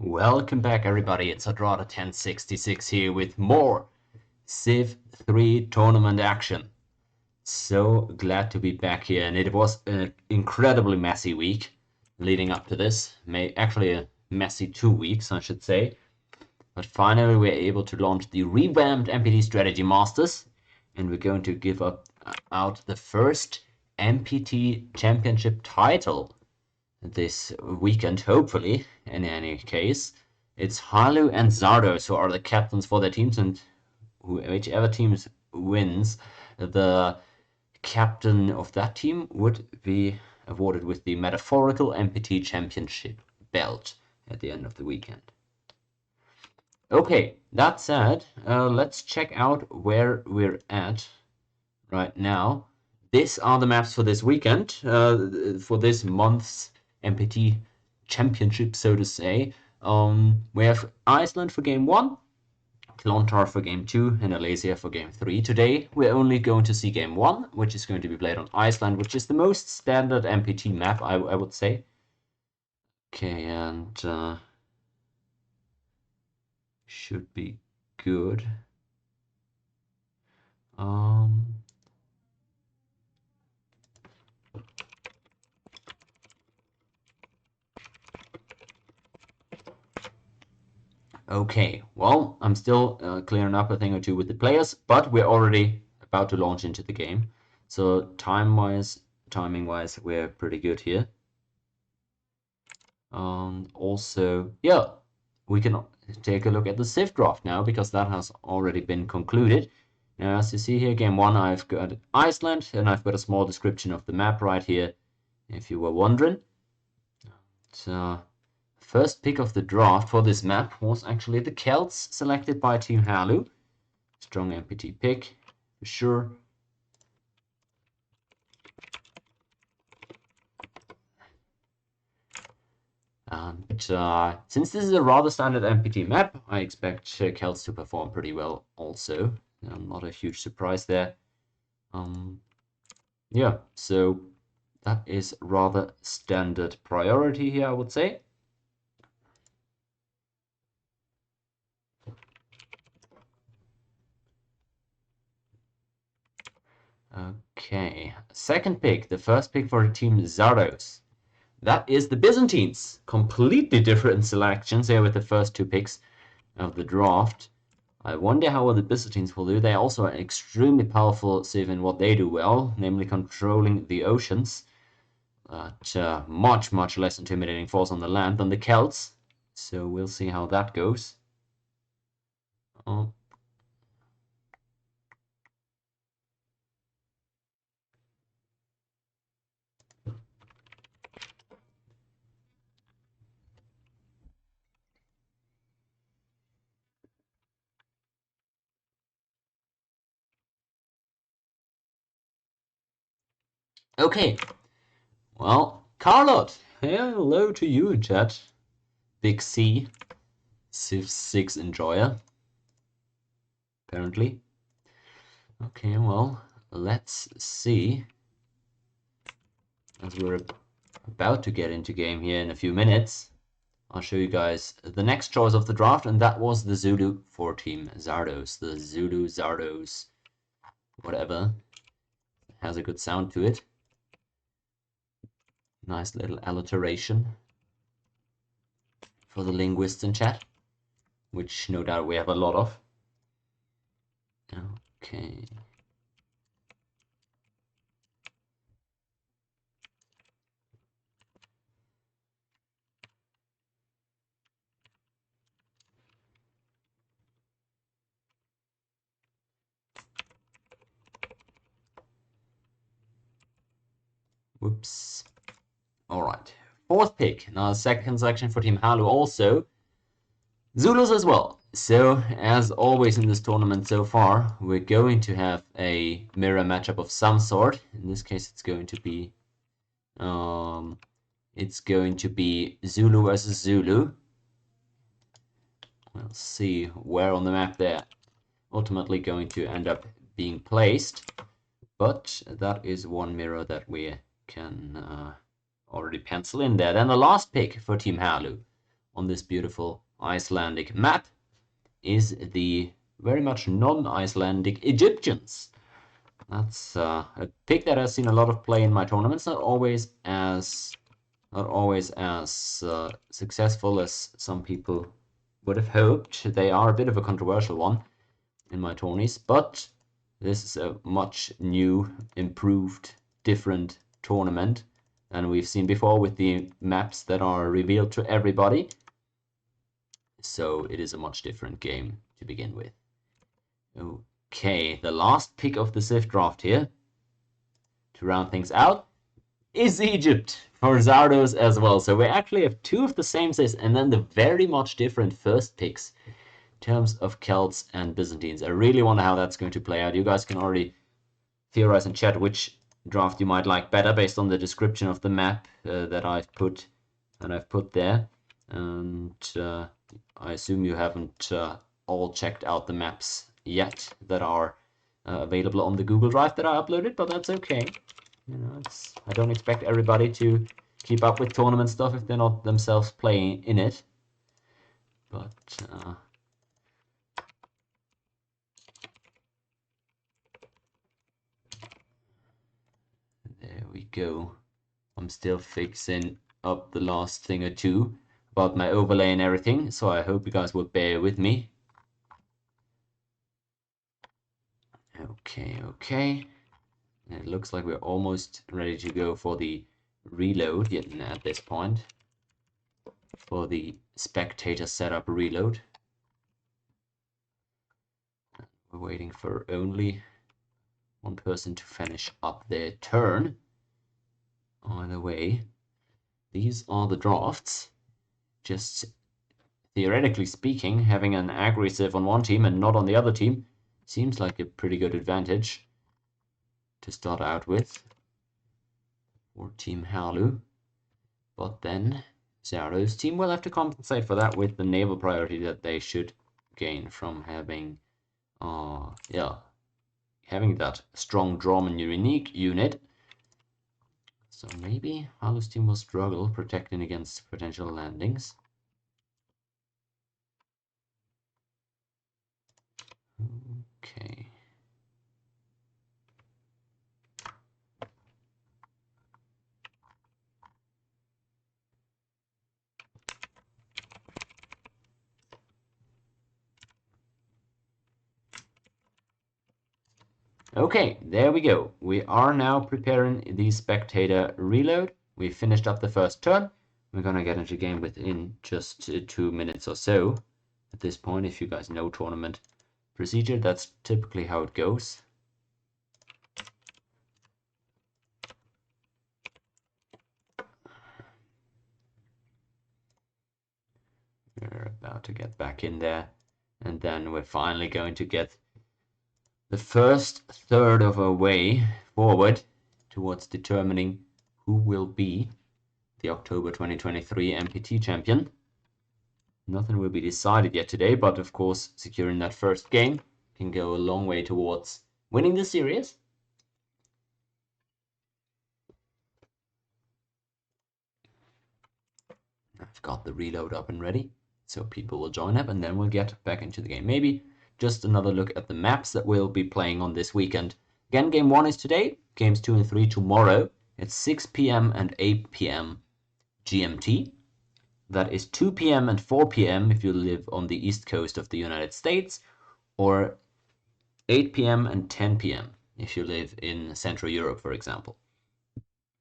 Welcome back, everybody. It's Adrada1066 here with more CIV3 tournament action. So glad to be back here, and it was an incredibly messy week leading up to this. Actually a messy 2 weeks, I should say. But finally we're able to launch the revamped MPT Strategy Masters, and we're going to give out the first MPT Championship title this weekend, hopefully. In any case, it's Halu and Zardos who are the captains for their teams, and whichever team wins, the captain of that team would be awarded with the metaphorical MPT Championship belt at the end of the weekend. Okay, that said, let's check out where we're at right now. These are the maps for this weekend, for this month's MPT Championship, so to say. We have Iceland for game 1, Klontar for game 2, and Alasia for game 3. Today we're only going to see game 1, which is going to be played on Iceland, which is the most standard MPT map, I would say. Okay, and should be good. Okay, well, I'm still clearing up a thing or two with the players, but we're already about to launch into the game. So timing-wise, we're pretty good here. Also, yeah, we can take a look at the CIV draft now, because that has already been concluded. Now, as you see here, game 1, I've got Iceland, and I've got a small description of the map right here, if you were wondering. So, first pick of the draft for this map was actually the Celts, selected by Team Halu. Strong MPT pick, for sure. And since this is a rather standard MPT map, I expect Celts to perform pretty well also. Not a huge surprise there. Yeah, so that is rather standard priority here, I would say. Okay, second pick, the first pick for Team Zardos. That is the Byzantines. Completely different selections here with the first 2 picks of the draft. I wonder how well the Byzantines will do. They are also an extremely powerful civ in what they do well, namely controlling the oceans. But much less intimidating force on the land than the Celts. So we'll see how that goes. Okay, well, Carlot, hello to you, chat. Big C, Civ 6 enjoyer, apparently. Okay, well, let's see. As we're about to get into game here in a few minutes, I'll show you guys the next choice of the draft, and that was the Zulu for Team Zardos. The Zulu Zardos, whatever, has a good sound to it. Nice little alliteration for the linguists in chat, which no doubt we have a lot of. Okay. Whoops. Alright. Fourth pick. Now, second selection for Team Halu also. Zulus as well. So, as always in this tournament so far, we're going to have a mirror matchup of some sort. In this case, it's going to be Zulu versus Zulu. We'll see where on the map they're ultimately going to end up being placed. But that is one mirror that we can already pencil in there. Then the last pick for Team Halu on this beautiful Icelandic map is the very much non-Icelandic Egyptians. That's a pick that has seen a lot of play in my tournaments, not always as successful as some people would have hoped. They are a bit of a controversial one in my tourneys, but this is a much new, improved, different tournament than we've seen before with the maps that are revealed to everybody. So it is a much different game to begin with. Okay, the last pick of the CIV draft here to round things out is Egypt for Zardos as well. So we actually have two of the same CIVs and then the very much different first picks in terms of Celts and Byzantines. I really wonder how that's going to play out. You guys can already theorize in chat which draft you might like better based on the description of the map that I've put there. And I assume you haven't all checked out the maps yet that are available on the Google Drive that I uploaded, but that's okay. You know, I don't expect everybody to keep up with tournament stuff if they're not themselves playing in it. But there we go. I'm still fixing up the last thing or two about my overlay and everything, so I hope you guys will bear with me. Okay. It looks like we're almost ready to go for the reload yet at this point. For the spectator setup reload. We're waiting for only one person to finish up their turn. Either way, these are the drafts. Just theoretically speaking, having an aggressive on one team and not on the other team seems like a pretty good advantage to start out with for Team Halu. But then Zaro's team will have to compensate for that with the naval priority that they should gain from having having that strong Droman unique unit. So maybe Halu's team will struggle protecting against potential landings. Okay. Okay, there we go. We are now preparing the spectator reload. We finished up the first turn. We're gonna get into game within just 2 minutes or so. At this point, if you guys know tournament procedure, that's typically how it goes. We're about to get back in there, and then we're finally going to get the first third of our way forward towards determining who will be the October 2023 MPT champion. Nothing will be decided yet today, but of course securing that first game can go a long way towards winning the series. I've got the reload up and ready, so people will join up and then we'll get back into the game. Maybe just another look at the maps that we'll be playing on this weekend. Again, game 1 is today, games 2 and 3 tomorrow at 6 p.m. and 8 p.m. GMT. That is 2 p.m. and 4 p.m. if you live on the east coast of the United States, or 8 p.m. and 10 p.m. if you live in Central Europe, for example.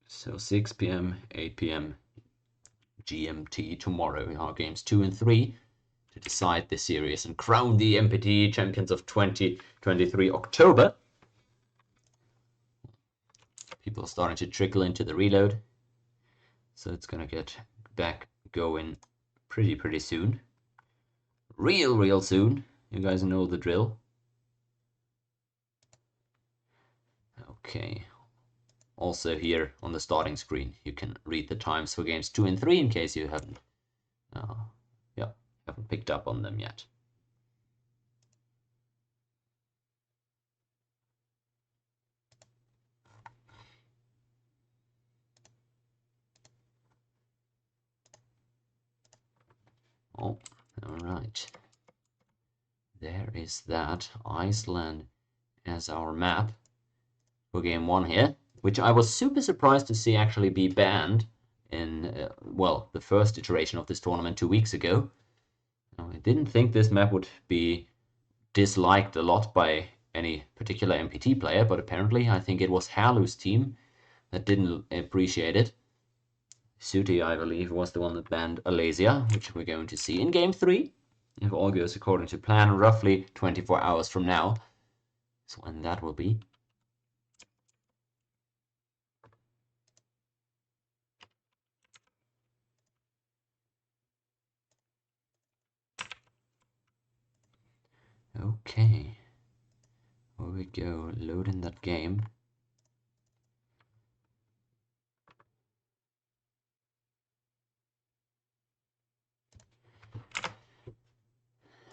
So 6 p.m., 8 p.m. GMT tomorrow in our games 2 and 3 to decide the series and crown the MPT champions of 2023 October. People are starting to trickle into the reload, so it's gonna get back going pretty soon. Real soon. You guys know the drill. Okay. Also here on the starting screen, you can read the times for games 2 and 3 in case you haven't picked up on them yet. Oh, alright. There is that. Iceland as our map for game 1 here, which I was super surprised to see actually be banned in, well, the first iteration of this tournament 2 weeks ago. I didn't think this map would be disliked a lot by any particular MPT player, but apparently I think it was Halu's team that didn't appreciate it. Suti, I believe, was the one that banned Alasia, which we're going to see in game 3. If all goes according to plan, roughly 24 hours from now is when that will be. Okay. Here we go, loading that game.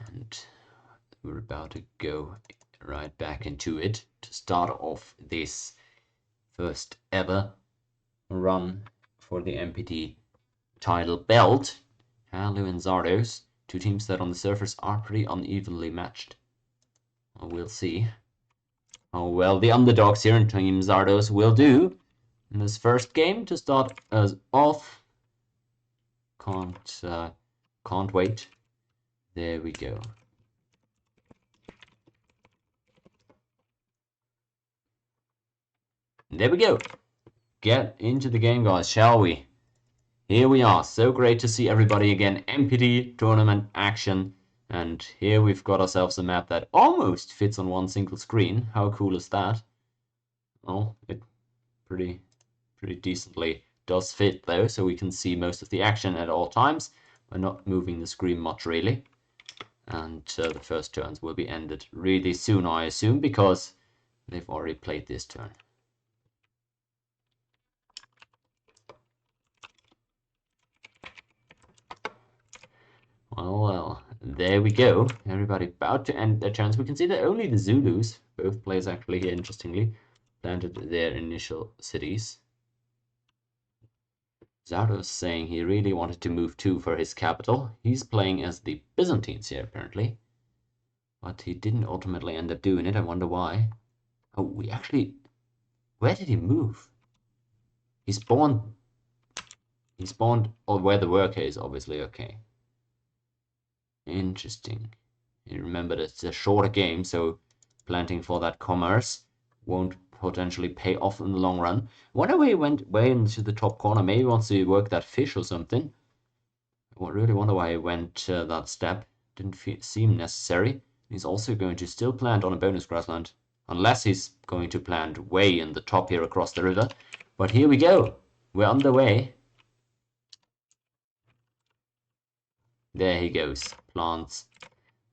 And we're about to go right back into it to start off this first ever run for the MPT title belt. Halu and Zardos, two teams that on the surface are pretty unevenly matched. Well, we'll see how well the underdogs here in Team Zardos will do in this first game to start us off. Can't wait. There we go. There we go. Get into the game, guys, shall we? Here we are. So great to see everybody again. MPT tournament action. And here we've got ourselves a map that almost fits on one single screen. How cool is that? Well, it pretty decently does fit though, so we can see most of the action at all times by not moving the screen much really. And the first turns will be ended really soon, I assume, because they've already played this turn. Well, there we go. Everybody about to end their turns. We can see that only the Zulus, both players actually here, interestingly, planted their initial cities. Zardos saying he really wanted to move 2 for his capital. He's playing as the Byzantines here, apparently. But he didn't ultimately end up doing it. I wonder why. Oh, we actually... Where did he move? He spawned... Oh, where the worker is, obviously. Okay. Interesting. You remember that it's a shorter game, so planting for that commerce won't potentially pay off in the long run. I wonder where he went way into the top corner. Maybe he wants to work that fish or something. I really wonder why he went that step. Didn't seem necessary. He's also going to still plant on a bonus grassland. Unless he's going to plant way in the top here across the river. But here we go. We're on the way. There he goes. Plants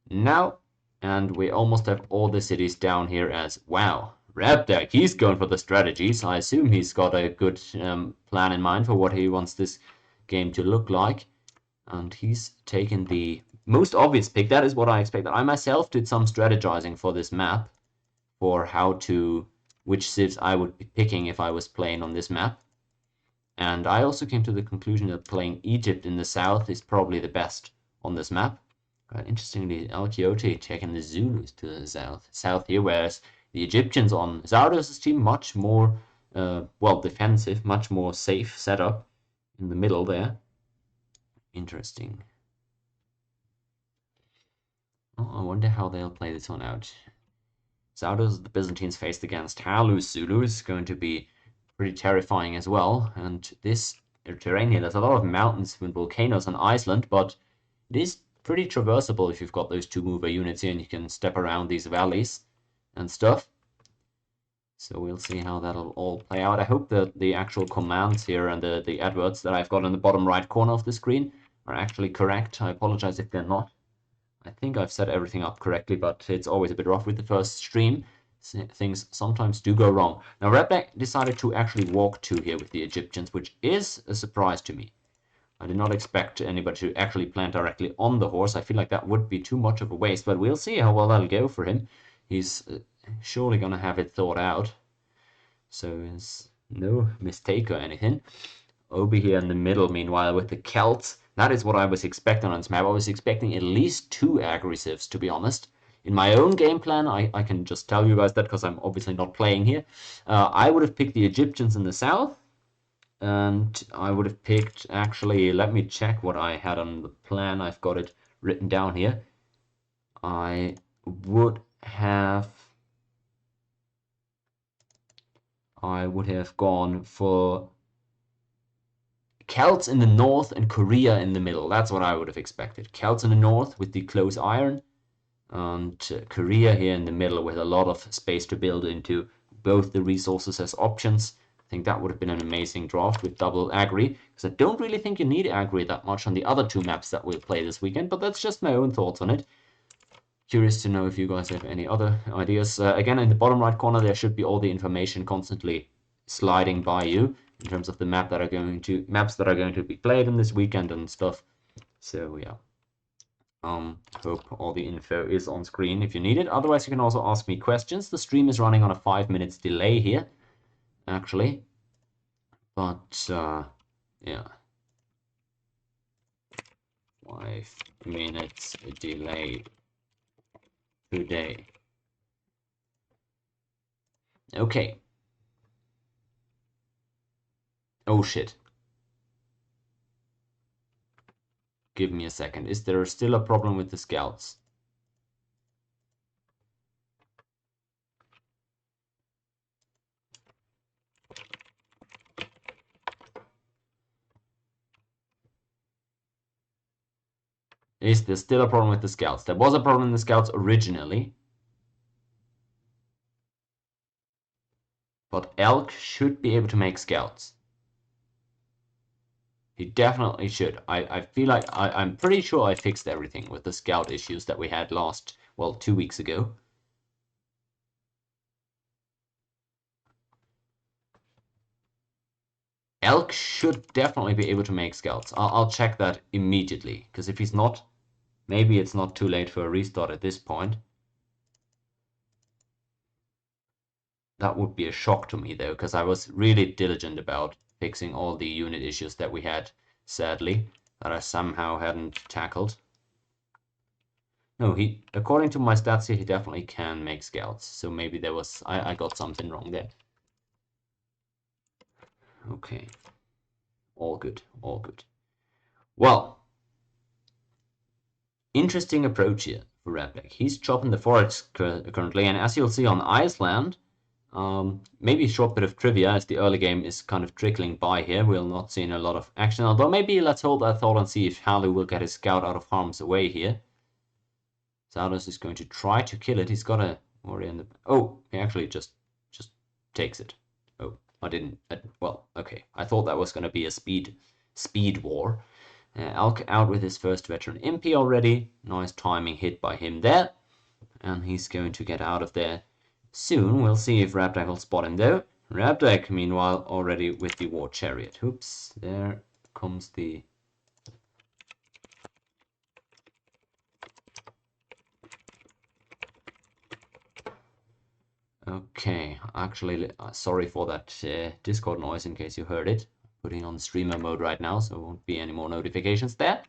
now. And we almost have all the cities down here as... Wow. Rabdak, he's going for the strategies. I assume he's got a good plan in mind for what he wants this game to look like. And he's taken the most obvious pick. That is what I expected. I myself did some strategizing for this map. For how to... which civs I would be picking if I was playing on this map. And I also came to the conclusion that playing Egypt in the south is probably the best on this map. Interestingly, Al Quixote taking the Zulus to the south here, whereas the Egyptians on Zardos' team much more, well, defensive, much more safe setup in the middle there. Interesting. Oh, I wonder how they'll play this one out. Zardos, the Byzantines faced against Halu's Zulu is going to be pretty terrifying as well. And this terrain here, there's a lot of mountains and volcanoes on Iceland, but it is pretty traversable if you've got those 2 mover units here and you can step around these valleys and stuff. So we'll see how that'll all play out. I hope that the actual commands here and the adverts that I've got in the bottom right corner of the screen are actually correct. I apologize if they're not. I think I've set everything up correctly, but it's always a bit rough with the first stream. Things sometimes do go wrong. Now, Redback decided to actually walk 2 here with the Egyptians, which is a surprise to me. I did not expect anybody to actually plant directly on the horse. I feel like that would be too much of a waste, but we'll see how well that'll go for him. He's surely going to have it thought out. So it's no mistake or anything. Obi here in the middle, meanwhile, with the Celts. That is what I was expecting on this map. I was expecting at least 2 aggressives, to be honest. In my own game plan, I can just tell you guys that because I'm obviously not playing here. I would have picked the Egyptians in the south. And I would have picked, actually, let me check what I had on the plan. I've got it written down here. I would have gone for Celts in the north and Korea in the middle. That's what I would have expected. Celts in the north with the close iron, and Korea here in the middle with a lot of space to build into both the resources as options. I think that would have been an amazing draft with double aggri, because I don't really think you need aggri that much on the other 2 maps that we'll play this weekend, but that's just my own thoughts on it. Curious to know if you guys have any other ideas. Again, in the bottom right corner, there should be all the information constantly sliding by you in terms of the maps that are going to be played in this weekend and stuff. So yeah. Hope all the info is on screen if you need it. Otherwise, you can also ask me questions. The stream is running on a 5 minutes delay here, actually. But, yeah. 5 minutes delay today. Okay. Oh, shit. Give me a second. Is there still a problem with the scouts? Is there still a problem with the scouts? There was a problem in the scouts originally. But Elk should be able to make scouts. He definitely should. I feel like I'm pretty sure I fixed everything with the scout issues that we had 2 weeks ago. Elk should definitely be able to make scouts. I'll check that immediately, because if he's not, maybe it's not too late for a restart at this point. That would be a shock to me, though, because I was really diligent about fixing all the unit issues that we had, sadly, that I somehow hadn't tackled. No, according to my stats here, he definitely can make scouts. So maybe I got something wrong there. Okay. All good, all good. Well, interesting approach here for Redback. He's chopping the forest currently, and as you'll see on Iceland, maybe a short bit of trivia as the early game is kind of trickling by here. We'll not see a lot of action, although maybe let's hold that thought and see if Halu will get his scout out of harm's way here. Zardos is going to try to kill it. He's got a warrior in the... Oh, he actually just takes it. Oh, I didn't... well, okay. I thought that was going to be a speed war. Alk out with his first veteran MP already. Nice timing hit by him there. And he's going to get out of there soon. We'll see if Rabdak will spot him though. Rabdak, meanwhile, already with the war chariot. Oops, there comes the... Okay, actually, sorry for that Discord noise in case you heard it. Putting on streamer mode right now, so won't be any more notifications there.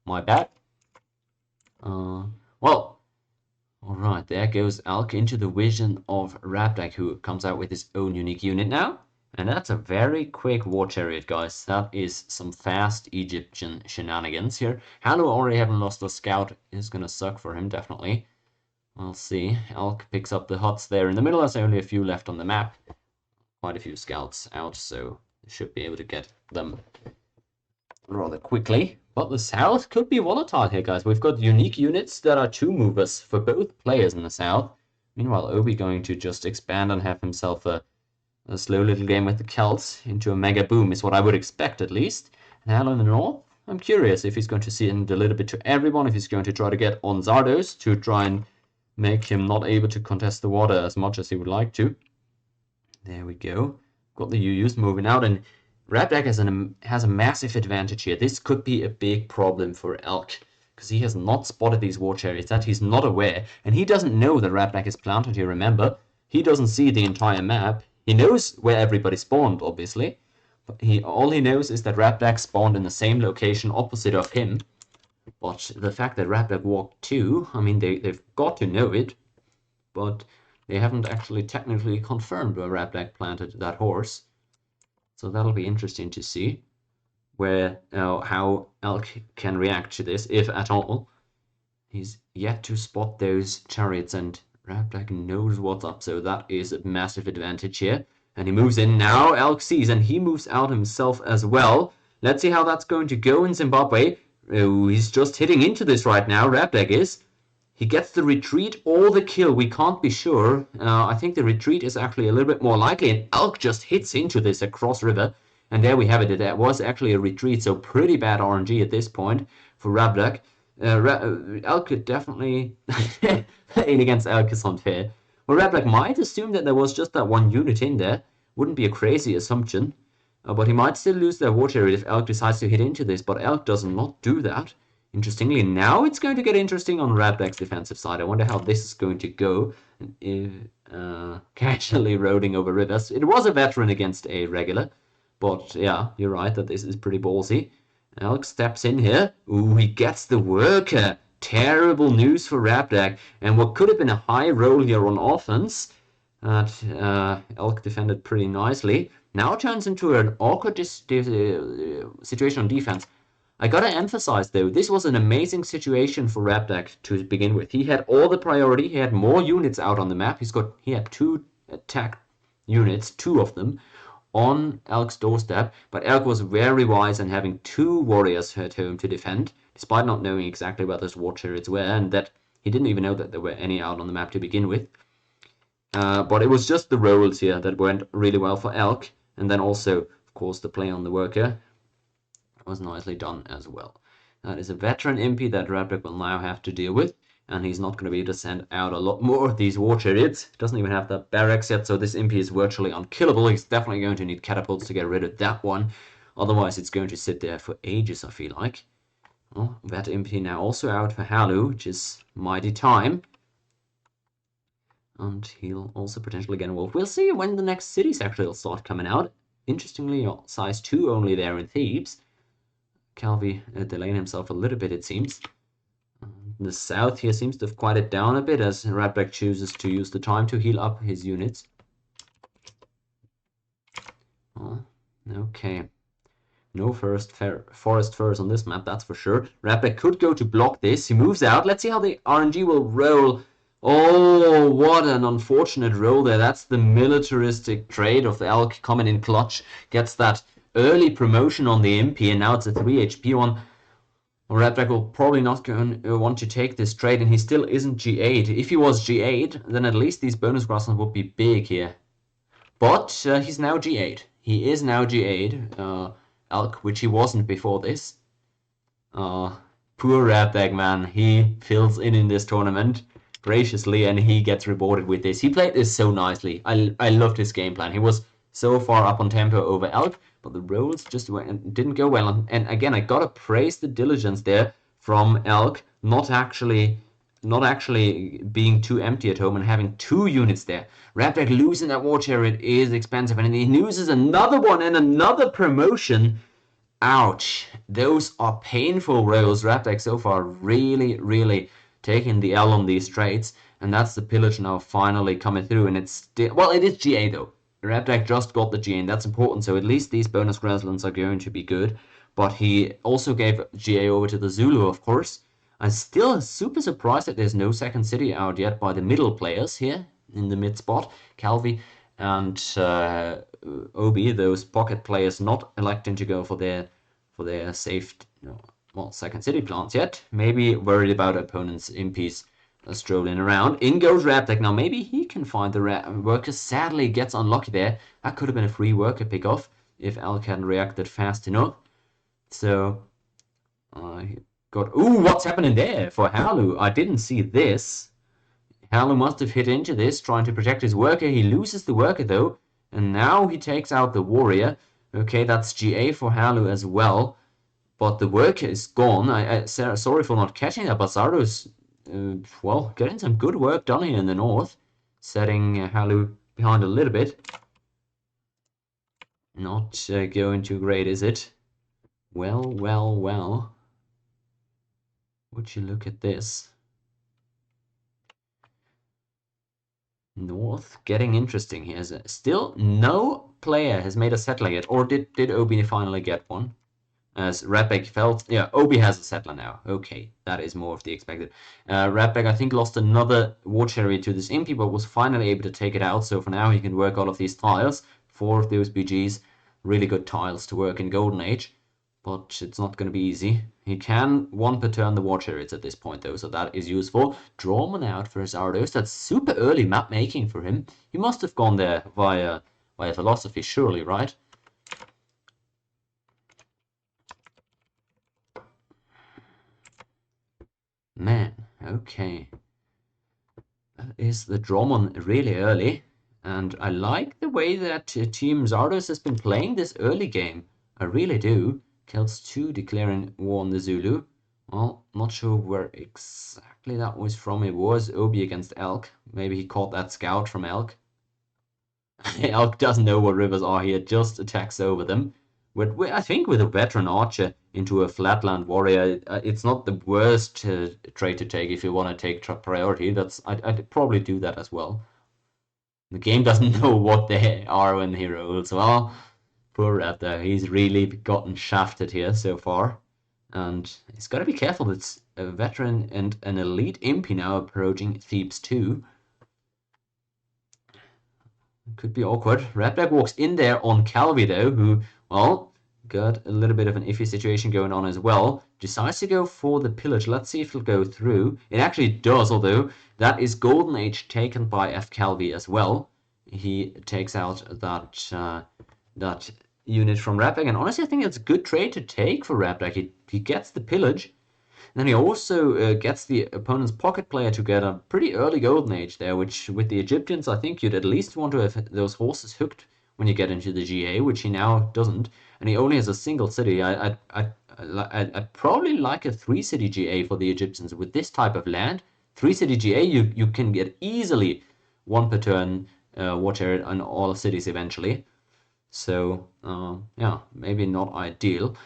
My bad. Well, alright, there goes Alk into the vision of Rabdak, who comes out with his own unique unit now. And that's a very quick war chariot, guys. That is some fast Egyptian shenanigans here. Halu already having lost a scout is gonna suck for him, definitely. We'll see. Elk picks up the huts there in the middle. There's only a few left on the map. Quite a few scouts out, so they should be able to get them rather quickly. But the south could be volatile here, guys. We've got unique units that are 2-movers for both players in the south. Meanwhile, Obi going to just expand and have himself a slow little game with the Celts into a mega boom is what I would expect, at least. And Hal in the north, I'm curious if he's going to send a little bit to everyone, if he's going to try to get on Zardos to try and make him not able to contest the water as much as he would like to. There we go. Got the UUs moving out, and Rabdak has a massive advantage here. This could be a big problem for Elk, because he has not spotted these war chariots, that he's not aware, and he doesn't know that Rabdak is planted here, remember? He doesn't see the entire map. He knows where everybody spawned, obviously, All he knows is that Rabdak spawned in the same location opposite of him. But the fact that Rabdak walked too, I mean, they've got to know it, but they haven't actually technically confirmed where Rabdak planted that horse. So that'll be interesting to see where how Elk can react to this, if at all. He's yet to spot those chariots, and Rabdak knows what's up, so that is a massive advantage here. And he moves in now. Elk sees, and he moves out himself as well. Let's see how that's going to go in Zimbabwe. Oh, he's just hitting into this right now, Rabdak is. He gets the retreat or the kill, we can't be sure. I think the retreat is actually a little bit more likely, and Elk just hits into this across river. And there we have it. That was actually a retreat, so pretty bad RNG at this point for Rabdak. Elk could definitely... Playing against Elk is unfair. Well, Rabdak might assume that there was just that one unit in there. Wouldn't be a crazy assumption. But he might still lose their war chariot if Elk decides to hit into this, but Elk does not do that. Interestingly, now it's going to get interesting on Rabdak's defensive side. I wonder how this is going to go. Casually roading over rivers. It was a veteran against a regular. But yeah, you're right that this is pretty ballsy. Elk steps in here. Ooh, he gets the worker. Terrible news for Rabdak. And what could have been a high roll here on offense, that Elk defended pretty nicely, now turns into an awkward situation on defense. I gotta emphasize though, this was an amazing situation for Rabdak to begin with. He had all the priority. He had more units out on the map. He had 2 attack units, 2 of them, on Elk's doorstep, but Elk was very wise in having 2 warriors at home to defend, despite not knowing exactly where those war chariots were, and that he didn't even know that there were any out on the map to begin with. But it was just the rolls here that went really well for Elk, and then also, of course, the play on the worker was nicely done as well. That is a veteran MP that Rabdak will now have to deal with, and he's not going to be able to send out a lot more of these war chariots. Doesn't even have that barracks yet, so this MP is virtually unkillable. He's definitely going to need catapults to get rid of that one. Otherwise, it's going to sit there for ages, I feel like. Well, that MP now also out for Halu, which is mighty time. And he'll also potentially get involved. We'll see when the next cities actually will start coming out. Interestingly, size 2 only there in Thebes. Calvi delaying himself a little bit, it seems. The south here seems to have quieted down a bit as Rabdak chooses to use the time to heal up his units. Oh, okay. No forest firs on this map, that's for sure. Rabdak could go to block this. He moves out. Let's see how the RNG will roll. Oh, what an unfortunate roll there. That's the militaristic trade of the Elk coming in clutch. Gets that early promotion on the MP, and now it's a 3 HP one. Rabdak will probably not want to take this trade, and he still isn't G8. If he was G8, then at least these bonus grasslands would be big here. But he's now G8. He is now G8, Elk, which he wasn't before this. Poor Rabdak, man. He fills in this tournament graciously, and he gets rewarded with this. He played this so nicely. I loved his game plan. He was so far up on tempo over Elk, but the rolls just didn't go well. And again, I gotta praise the diligence there from Elk, not actually being too empty at home and having 2 units there. Rabdak losing that war chariot is expensive, and he loses another one and another promotion. Ouch. Those are painful rolls. Rabdak so far really taking the L on these trades, and that's the pillage now finally coming through, and it's still, well, it is GA though. Rabdak just got the GA, and that's important, so at least these bonus grasslands are going to be good. But he also gave GA over to the Zulu, of course. I'm still super surprised that there's no second city out yet by the middle players here in the mid spot. Calvi and Obi, those pocket players, not electing to go for their safe, second city plants yet. Maybe worried about opponents' MPs strolling around. In goes Rabdak. Now maybe he can find the worker. Sadly gets unlucky there. That could have been a free worker pickoff if Elk hadn't reacted fast enough. So he got... Ooh, what's happening there for Halu? I didn't see this. Halu must have hit into this, trying to protect his worker. He loses the worker though, and now he takes out the warrior. Okay, that's GA for Halu as well. But the worker is gone. Sorry for not catching that, but Zardo's well, getting some good work done here in the north, setting Halu behind a little bit. Not going too great, is it? Well, well, well. Would you look at this? North getting interesting here. Still no player has made a settler yet. Or did Obi finally get one? As Redback felt, yeah, Obi has a settler now. Okay, that is more of the expected. Redback, I think, lost another war chariot to this Impy, but was finally able to take it out. So for now, he can work all of these tiles. 4 of those BGs, really good tiles to work in Golden Age, but it's not going to be easy. He can 1 per turn the war chariots at this point, though, so that is useful. Drawman out for his Ardos. That's super early map making for him. He must have gone there via philosophy, surely, right? Man, okay. That is the Drummond really early. And I like the way that Team Zardos has been playing this early game. I really do. Celts 2 declaring war on the Zulu. Well, not sure where exactly that was from. It was Obi against Elk. Maybe he caught that scout from Elk. Elk doesn't know what rivers are here, just attacks over them. I think with a veteran archer into a flatland warrior, it's not the worst trait to take if you want to take priority. I'd probably do that as well. The game doesn't know what they are when he rolls. Well, poor Raptor, he's really gotten shafted here so far. And he's got to be careful. It's a veteran and an elite Impy now approaching Thebes 2. Could be awkward. Redback walks in there on Calvi, though, who, well, got a little bit of an iffy situation going on as well. Decides to go for the pillage. Let's see if it'll go through. It actually does, although that is Golden Age taken by F. Calvi as well. He takes out that unit from Redback, and honestly, I think it's a good trade to take for Redback. He gets the pillage. Then he also gets the opponent's pocket player to get a pretty early Golden Age there, which with the Egyptians, I think you'd at least want to have those horses hooked when you get into the GA, which he now doesn't. And he only has a single city. I'd probably like a 3-city GA for the Egyptians with this type of land. 3-city GA, you can get easily 1 per turn war chariot on all cities eventually. So, yeah, maybe not ideal.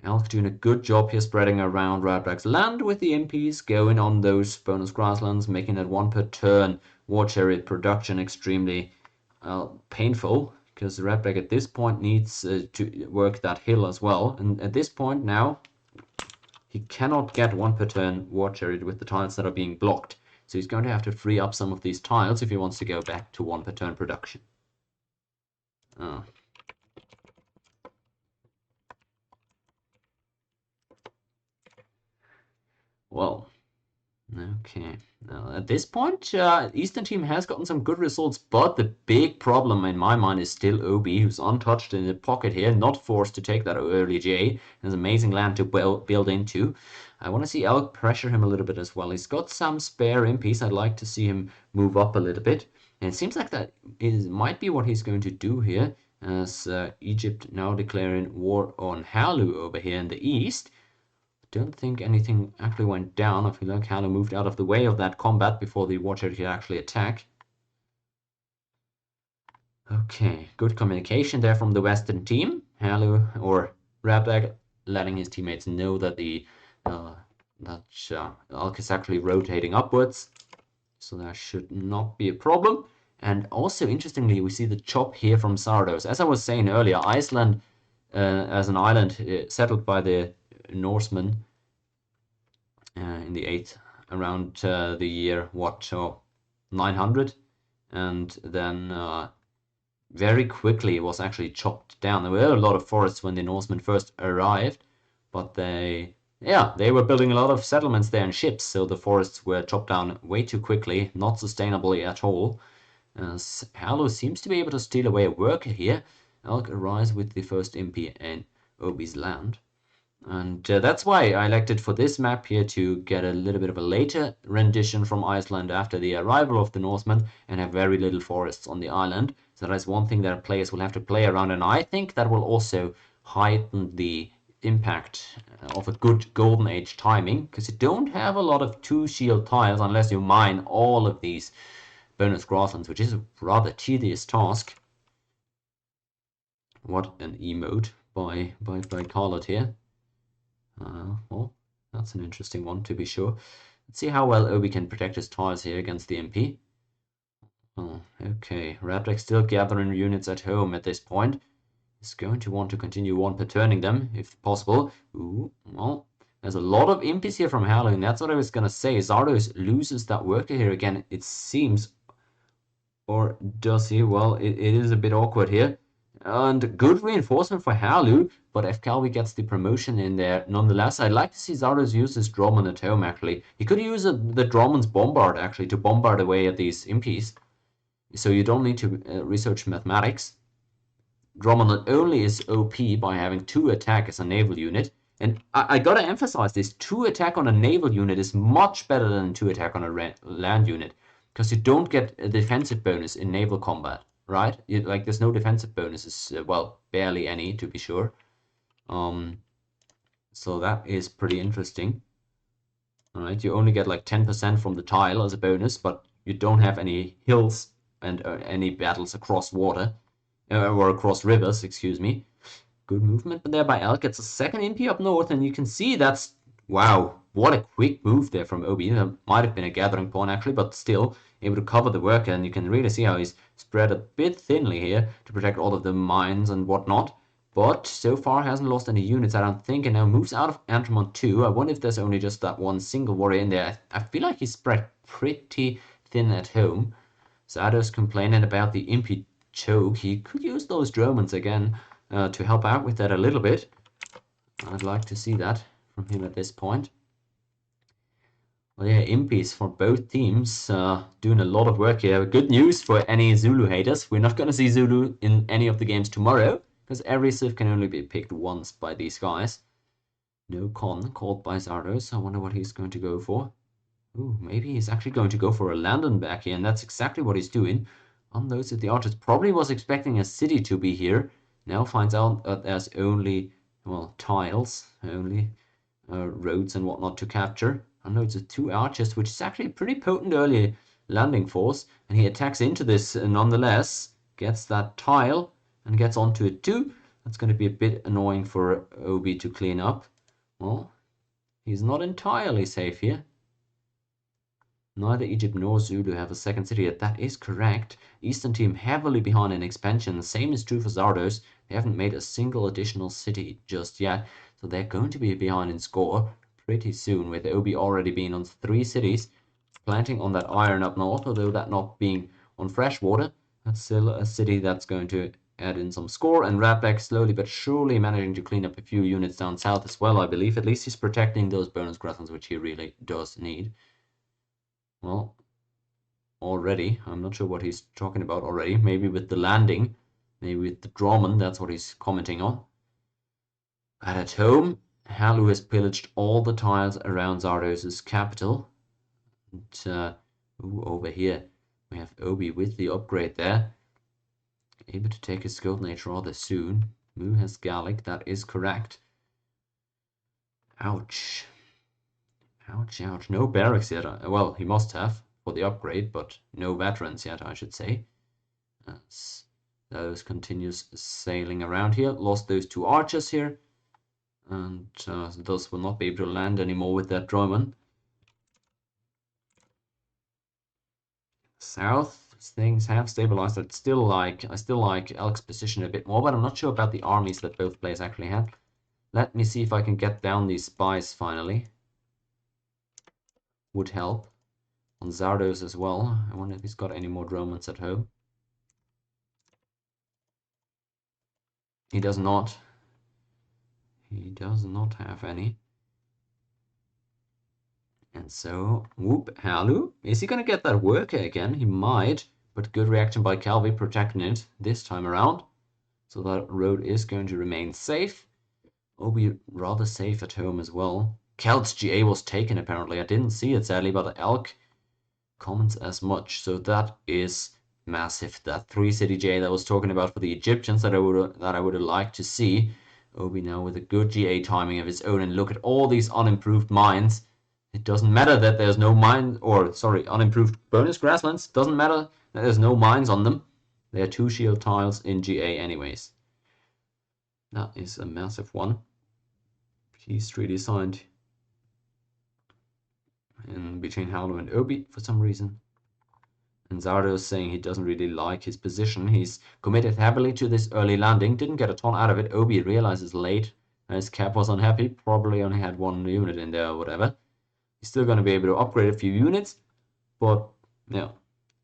Elk doing a good job here spreading around Radback's land with the MPs going on those bonus grasslands, making that 1 per turn war chariot production extremely painful, because Radback at this point needs to work that hill as well. And at this point now, he cannot get 1 per turn war chariot with the tiles that are being blocked. So he's going to have to free up some of these tiles if he wants to go back to 1 per turn production. Well, okay. Now, at this point, Eastern team has gotten some good results, but the big problem in my mind is still Obi, who's untouched in the pocket here, not forced to take that early J. Has amazing land to build into. I want to see Elk pressure him a little bit as well. He's got some spare impies. I'd like to see him move up a little bit. And it seems like that might be what he's going to do here, as Egypt now declaring war on Halu over here in the east. Don't think anything actually went down. I feel like Halu moved out of the way of that combat before the war chariot could actually attack. Okay, good communication there from the Western team. Halu or Rabdag letting his teammates know that Alk is actually rotating upwards, so that should not be a problem. And also, interestingly, we see the chop here from Sardos. As I was saying earlier, Iceland as an island settled by the Norsemen in the 8th, around the year, 900, and then very quickly it was actually chopped down. There were a lot of forests when the Norsemen first arrived, but they were building a lot of settlements there and ships, so the forests were chopped down way too quickly, not sustainably at all. Halu seems to be able to steal away a worker here. Elk arrives with the first MP in Obi's land. And that's why I elected for this map here to get a little bit of a later rendition from Iceland after the arrival of the Norsemen and have very little forests on the island. So that is one thing that players will have to play around, and I think that will also heighten the impact of a good Golden Age timing, because you don't have a lot of 2-shield tiles unless you mine all of these bonus grasslands, which is a rather tedious task. What an emote by Carlot here. Well, that's an interesting one to be sure. Let's see how well Obi can protect his tiles here against the MP. Oh, okay. Raptech still gathering units at home at this point. He's going to want to continue one per turning them, if possible. Ooh, well, there's a lot of impies here from Halloween. That's what I was gonna say. Zardos loses that worker here again, it seems. Or does he? Well, it is a bit awkward here. And good reinforcement for Halu, but FCalvi gets the promotion in there nonetheless. I'd like to see Zardos use his Drummond at home, actually. He could use the Drummond's Bombard, actually, to bombard away at these impies. So you don't need to research mathematics. Drummond not only is OP by having 2 attack as a naval unit, and I gotta emphasize this, 2 attack on a naval unit is much better than 2 attack on a land unit, because you don't get a defensive bonus in naval combat, right? There's no defensive bonuses, well, barely any, to be sure. So that is pretty interesting. Alright, you only get like 10% from the tile as a bonus, but you don't have any hills and any battles across water. Or across rivers, excuse me. Good movement, but there by Elk gets a second MP up north, and you can see that's... Wow, what a quick move there from Obi. That might have been a gathering pawn, actually, but still able to cover the worker, and you can really see how he's spread a bit thinly here to protect all of the mines and whatnot. But so far hasn't lost any units, I don't think, and now moves out of Antrimon 2. I wonder if there's only just that one single warrior in there. I feel like he's spread pretty thin at home. Zardos complaining about the MP choke. He could use those Dromans again to help out with that a little bit. I'd like to see that from him at this point. Well, yeah, impies for both teams doing a lot of work here. Good news for any Zulu haters. We're not going to see Zulu in any of the games tomorrow, because every Civ can only be picked once by these guys. No con called by Zardos. I wonder what he's going to go for. Ooh, maybe he's actually going to go for a Landon back here, and that's exactly what he's doing. Unloads the archers. Probably was expecting a city to be here. Now finds out that there's only, well, tiles, only roads and whatnot to capture. Unloads the 2 archers, which is actually a pretty potent early landing force. And he attacks into this nonetheless. Gets that tile and gets onto it too. That's going to be a bit annoying for Obi to clean up. Well, he's not entirely safe here. Neither Egypt nor Zulu have a second city yet. That is correct. Eastern team heavily behind in expansion. The same is true for Zardos. They haven't made a single additional city just yet. So they're going to be behind in score pretty soon, with Obi already being on 3 cities. Planting on that iron up north, although that not being on freshwater. That's still a city that's going to add in some score. And Rapback slowly but surely managing to clean up a few units down south as well, I believe. At least he's protecting those bonus grasslands, which he really does need. Well, already, I'm not sure what he's talking about already. Maybe with the landing, maybe with the Drummond, that's what he's commenting on. But at home, Halu has pillaged all the tiles around Zardos' capital. And, over here, we have Obi with the upgrade there. Able to take his Golden Age rather soon. Mu has Gallic, that is correct. Ouch. Ouch, ouch. No barracks yet. Well, he must have for the upgrade, but no veterans yet, I should say. Those continues sailing around here. Lost those 2 archers here. And thus will not be able to land anymore with that Drummond. South, things have stabilized. I still like Elk's position a bit more, but I'm not sure about the armies that both players actually had. Let me see if I can get down these spies finally. Would help. On Zardos as well. I wonder if he's got any more Dromans at home. He does not. He does not have any. And so, whoop, Halu. Is he going to get that worker again? He might, but good reaction by Calvi protecting it this time around. So that road is going to remain safe. Obi rather safe at home as well. Celt's GA was taken apparently. I didn't see it sadly, but Elk comments as much. So that is massive. That 3 city GA that I was talking about for the Egyptians that I would have liked to see. Obi now with a good GA timing of his own, and look at all these unimproved mines. It doesn't matter that there's no mine, or sorry, unimproved bonus grasslands. Doesn't matter that there's no mines on them. They are 2 shield tiles in GA anyways. That is a massive one. He's 3D signed in between Halo and Obi for some reason. And Zardo is saying he doesn't really like his position. He's committed heavily to this early landing, didn't get a ton out of it. Obi realizes late, and his cap was unhappy, probably only had one unit in there or whatever. He's still going to be able to upgrade a few units, but yeah.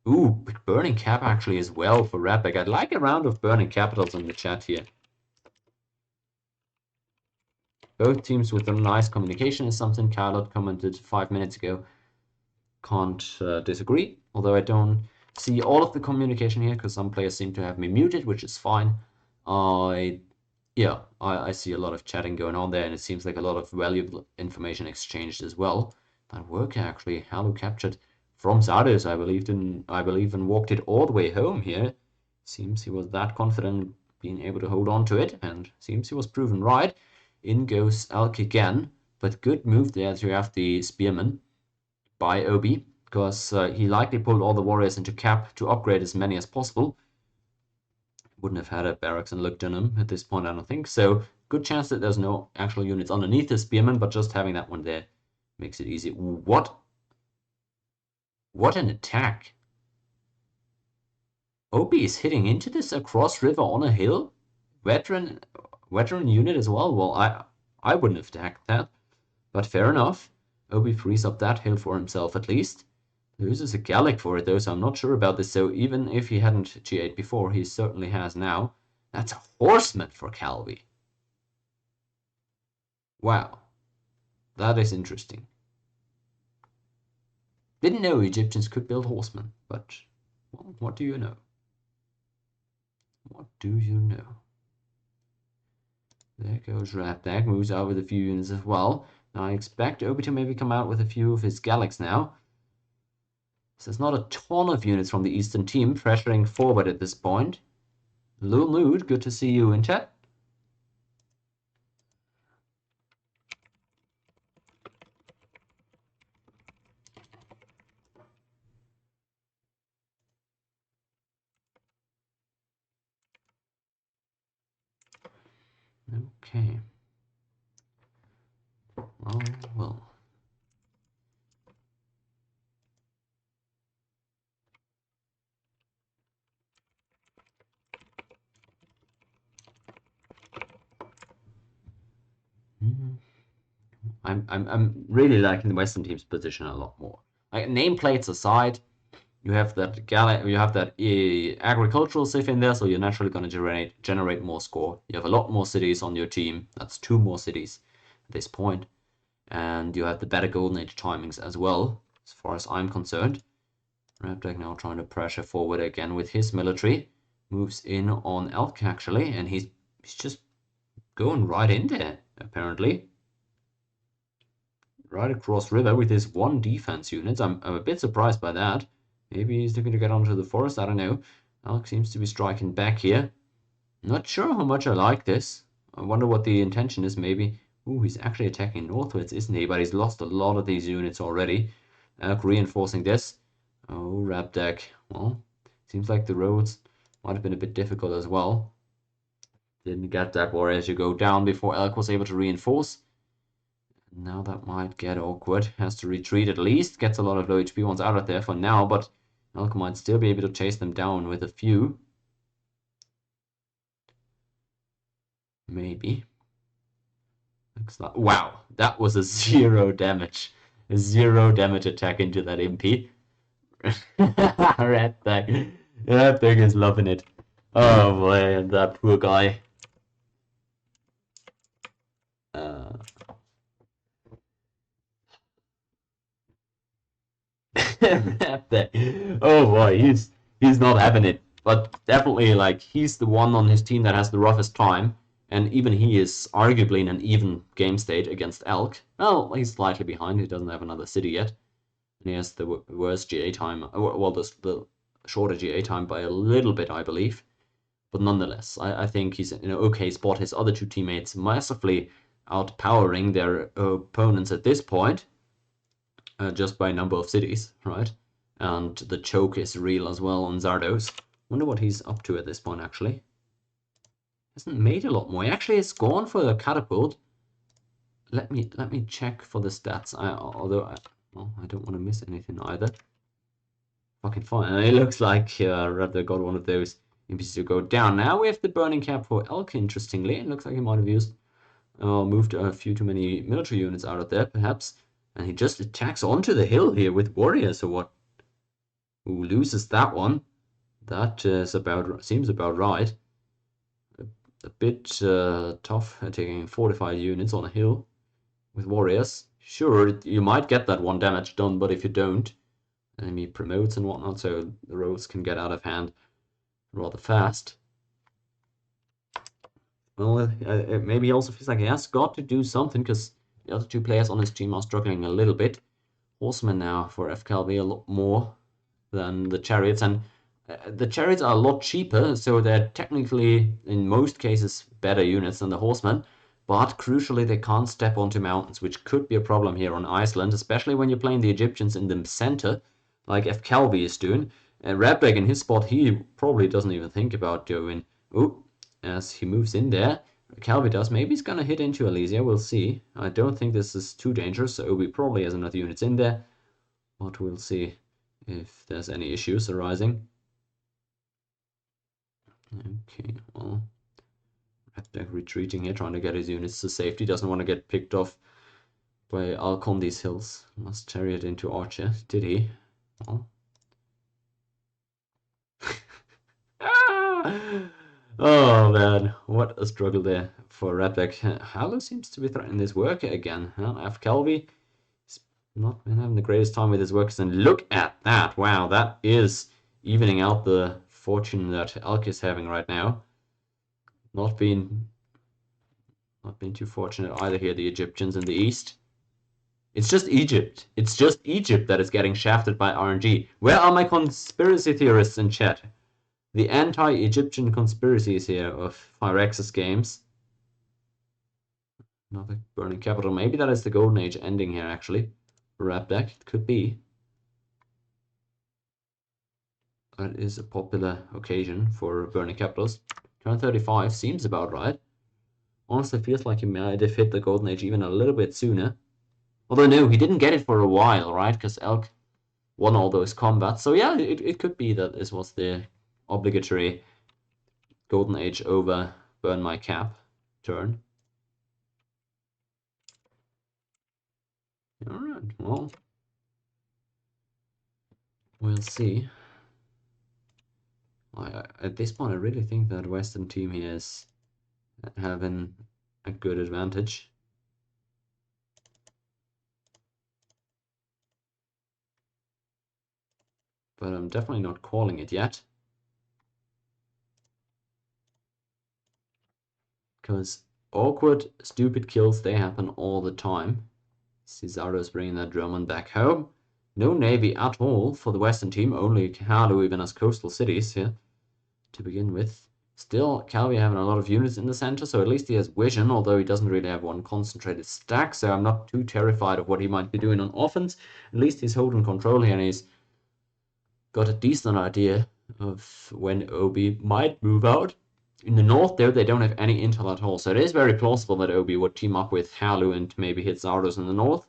Ooh, burning cap actually as well for Radbeck. I'd like a round of burning capitals in the chat here. Both teams with a nice communication is something Carlot commented 5 minutes ago. Can't disagree, although I don't see all of the communication here because some players seem to have me muted, which is fine. I see a lot of chatting going on there, and it seems like a lot of valuable information exchanged as well. That worker actually, Halu captured from Zardos, I believe, and walked it all the way home here. Seems he was that confident being able to hold on to it, and seems he was proven right. In goes Elk again, but good move there to have the Spearman by Obi, because he likely pulled all the warriors into cap to upgrade as many as possible. Wouldn't have had a barracks and looked on him at this point, I don't think. So good chance that there's no actual units underneath the Spearman, but just having that one there makes it easy. What an attack! Obi is hitting into this across river on a hill? Veteran unit as well? Well, I wouldn't have attacked that, but fair enough. Obi frees up that hill for himself at least. Loses a Gallic for it though, so I'm not sure about this. So even if he hadn't G8 before, he certainly has now. That's a horseman for Calvi. Wow. That is interesting. Didn't know Egyptians could build horsemen, but well, what do you know? What do you know? There goes Rapdag, moves out with a few units as well. Now I expect Obi to maybe come out with a few of his Gallics now. So there's not a ton of units from the Eastern team pressuring forward at this point. Lul Nude, good to see you in chat. Okay. Well. I'm really liking the Western team's position a lot more. Like nameplates aside, you have that agricultural civ in there, so you're naturally going to generate more score. You have a lot more cities on your team. That's 2 more cities at this point, and you have the better golden age timings as well, as far as I'm concerned. Raptag now trying to pressure forward again with his military. Moves in on Elk actually, and he's just going right in there apparently. Right across river with his 1 defense unit. I'm a bit surprised by that. Maybe he's looking to get onto the forest, I don't know. Alec seems to be striking back here. Not sure how much I like this. I wonder what the intention is, maybe. Ooh, he's actually attacking northwards, isn't he? But he's lost a lot of these units already. Alec reinforcing this. Oh, Rapdeck. Well, seems like the roads might have been a bit difficult as well. Didn't get that warrior to go down before Alec was able to reinforce. Now that might get awkward. Has to retreat at least. Gets a lot of low HP ones out of there for now, but Elk might still be able to chase them down with a few. Maybe. Looks like... Wow, that was a 0 damage. A 0 damage attack into that MP. That thing is loving it. Oh boy, that poor guy. Oh boy, he's not having it. But definitely, like, he's the one on his team that has the roughest time, and even he is arguably in an even game state against Elk. Well, he's slightly behind. He doesn't have another city yet, and he has the worst GA time. Well, the shorter GA time by a little bit, I believe. But nonetheless, I think he's in an okay spot. His other 2 teammates massively outpowering their opponents at this point. Just by number of cities, right? And the choke is real as well on Zardos. Wonder what he's up to at this point, actually. hasn't made a lot more. He actually has gone for the catapult. Let me check for the stats. Well, I don't want to miss anything either. Fucking fine. It looks like Redder got one of those NPCs to go down. Now we have the burning cap for Elk. Interestingly, it looks like he might have used moved a few too many military units out of there, perhaps. And he just attacks onto the hill here with warriors, or what? Who loses that one? That seems about right. A bit tough taking fortified units on a hill with warriors. Sure, you might get that one damage done, but if you don't, enemy promotes and whatnot, so the roads can get out of hand rather fast. Well, maybe he also feels like he has got to do something, because the other two players on his team are struggling a little bit. Horsemen now for FKLB a lot more than the chariots, and the chariots are a lot cheaper, so they're technically, in most cases, better units than the horsemen. But crucially, they can't step onto mountains, which could be a problem here on Iceland, especially when you're playing the Egyptians in the center, like FKLB is doing. Rabdek in his spot, he probably doesn't even think about doing. Oh, as he moves in there, Calvi does. Maybe he's gonna hit into Alesia, we'll see. I don't think this is too dangerous, so Obi probably has enough units in there, but we'll see if there's any issues arising. Okay, well, Rabdek retreating here, trying to get his units to safety. Doesn't want to get picked off by Alk on these hills. Must chariot into Archer. Did he? Well. Oh man, what a struggle there for Rabdek. Halu seems to be threatening this worker again. FKLB has not been having the greatest time with his workers, and look at that! Wow, that is evening out the fortune that Elk is having right now. Not been too fortunate either here, the Egyptians in the east. It's just Egypt. It's just Egypt that is getting shafted by RNG. Where are my conspiracy theorists in chat? The anti-Egyptian conspiracies here of Phyrexis games. Another burning capital. Maybe that is the golden age ending here, actually. Rabdek, it could be. That is a popular occasion for burning capitals. Turn 35 seems about right. Honestly, feels like he might have hit the golden age even a little bit sooner. Although no, he didn't get it for a while, right? Because Elk won all those combats. So yeah, it could be that this was the obligatory golden age over burn my cap turn. Alright, well, we'll see. At this point, I really think that Western team here is having a good advantage. But I'm definitely not calling it yet. Because awkward, stupid kills, they happen all the time. Cesaro's bringing that German back home. No navy at all for the Western team, only Halu even as coastal cities here to begin with. Still, Calvi having a lot of units in the center, so at least he has vision, although he doesn't really have one concentrated stack, so I'm not too terrified of what he might be doing on offense. At least he's holding control here, and he's got a decent idea of when Obi might move out. In the north, though, they don't have any intel at all, so it is very plausible that Obi would team up with Halu and maybe hit Zardos in the north.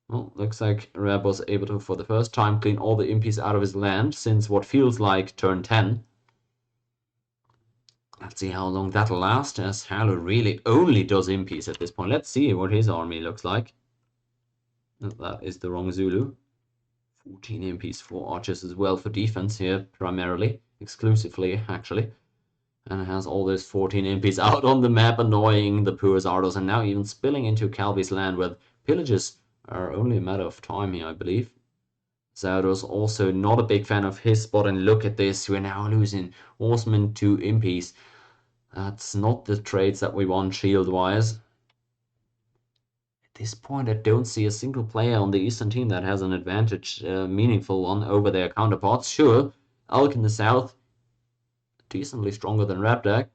Well, looks like Rab was able to, for the first time, clean all the impies out of his land since what feels like turn 10. Let's see how long that'll last, as Halu really only does impies at this point. Let's see what his army looks like. That is the wrong Zulu. 14 impies for archers as well for defense here, primarily, exclusively, actually. And it has all those 14 impies out on the map, annoying the poor Zardos, and now even spilling into Calvi's land, where pillages are only a matter of time here, I believe. Zardos also not a big fan of his spot, and look at this, we're now losing horsemen to impies. That's not the traits that we want shield-wise. At this point, I don't see a single player on the Eastern team that has an advantage, meaningful one, over their counterparts. Sure, Alk in the South, decently stronger than Rabdek.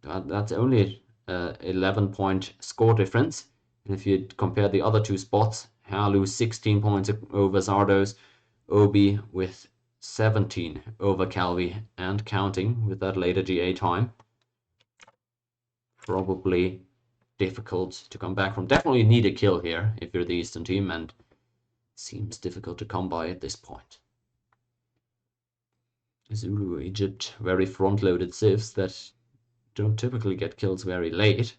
That's only 11-point score difference. And if you compare the other two spots, Halu 16 points over Zardos, Obi with 17 over Calvi, and counting with that later GA time. probably difficult to come back from. Definitely need a kill here if you're the Eastern team, and seems difficult to come by at this point. Zulu, Egypt, very front-loaded civs that don't typically get kills very late.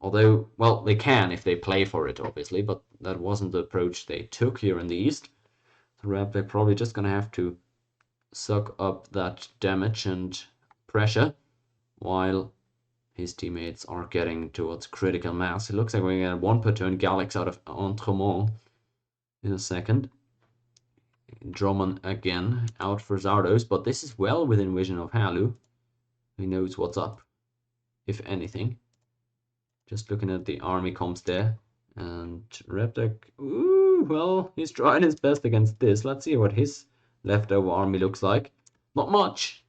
Although, well, they can if they play for it, obviously, but that wasn't the approach they took here in the East. So they're probably just going to have to suck up that damage and pressure while his teammates are getting towards critical mass. It looks like we're going to get 1 per turn Galax out of Entremont in a second. Drummond again out for Zardos, but this is well within vision of Halu. He knows what's up, if anything. Just looking at the army comps there. And Reptek, ooh, well, he's trying his best against this. Let's see what his leftover army looks like. Not much.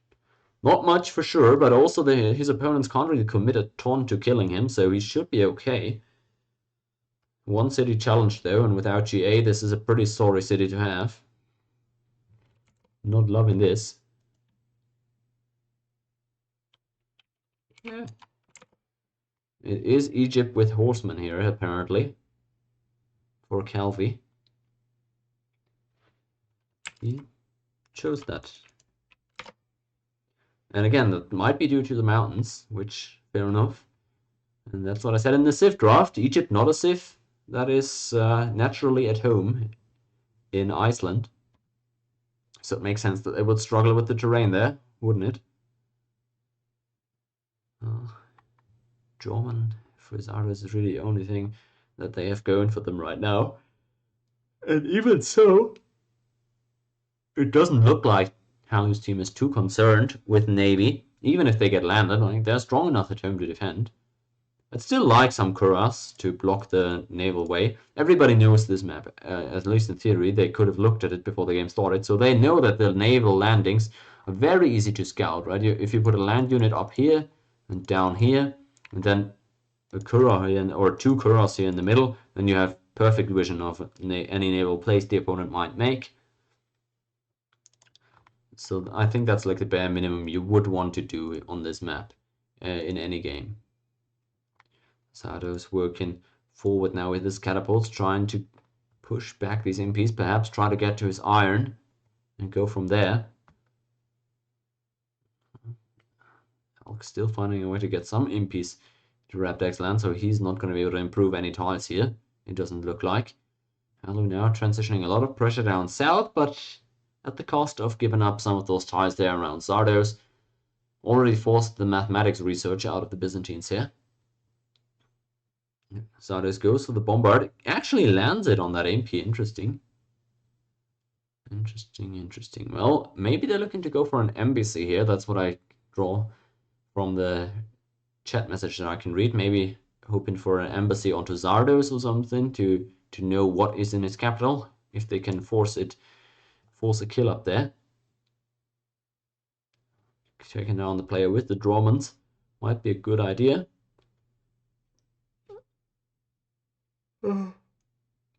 Not much for sure, but also his opponents can't really commit a ton to killing him, so he should be okay. 1 city challenge though, and without GA, this is a pretty sorry city to have. Not loving this. Yeah. It is Egypt with horsemen here, apparently, for Calvi. He chose that. And again, that might be due to the mountains, which, fair enough. And that's what I said in the Civ draft. Egypt, not a Civ that is naturally at home in Iceland. So it makes sense that they would struggle with the terrain there, wouldn't it? German Frizzardos is really the only thing that they have going for them right now. And even so, it doesn't look like Halu's team is too concerned with Navy. Even if they get landed, I think they're strong enough at home to defend. I'd still like some Kuras to block the naval way. Everybody knows this map, at least in theory. They could have looked at it before the game started, so they know that the naval landings are very easy to scout, right? If you put a land unit up here and down here, and then a Kura here, or 2 Kuras here in the middle, then you have perfect vision of any naval place the opponent might make. So I think that's like the bare minimum you would want to do on this map in any game. Zardo's working forward now with his catapults, trying to push back these MPs, perhaps try to get to his iron and go from there. Elk's still finding a way to get some MPs to Rapdex land, so he's not going to be able to improve any tiles here, it doesn't look like. Halu now transitioning a lot of pressure down south, but at the cost of giving up some of those tiles there around Zardos. Already forced the mathematics research out of the Byzantines here. Zardos goes for the bombard, actually lands it on that MP, interesting. Interesting. Well, maybe they're looking to go for an embassy here, that's what I draw from the chat message that I can read. Maybe hoping for an embassy onto Zardos or something to know what is in its capital, if they can force a kill up there. Taking down the player with the Drawmans might be a good idea.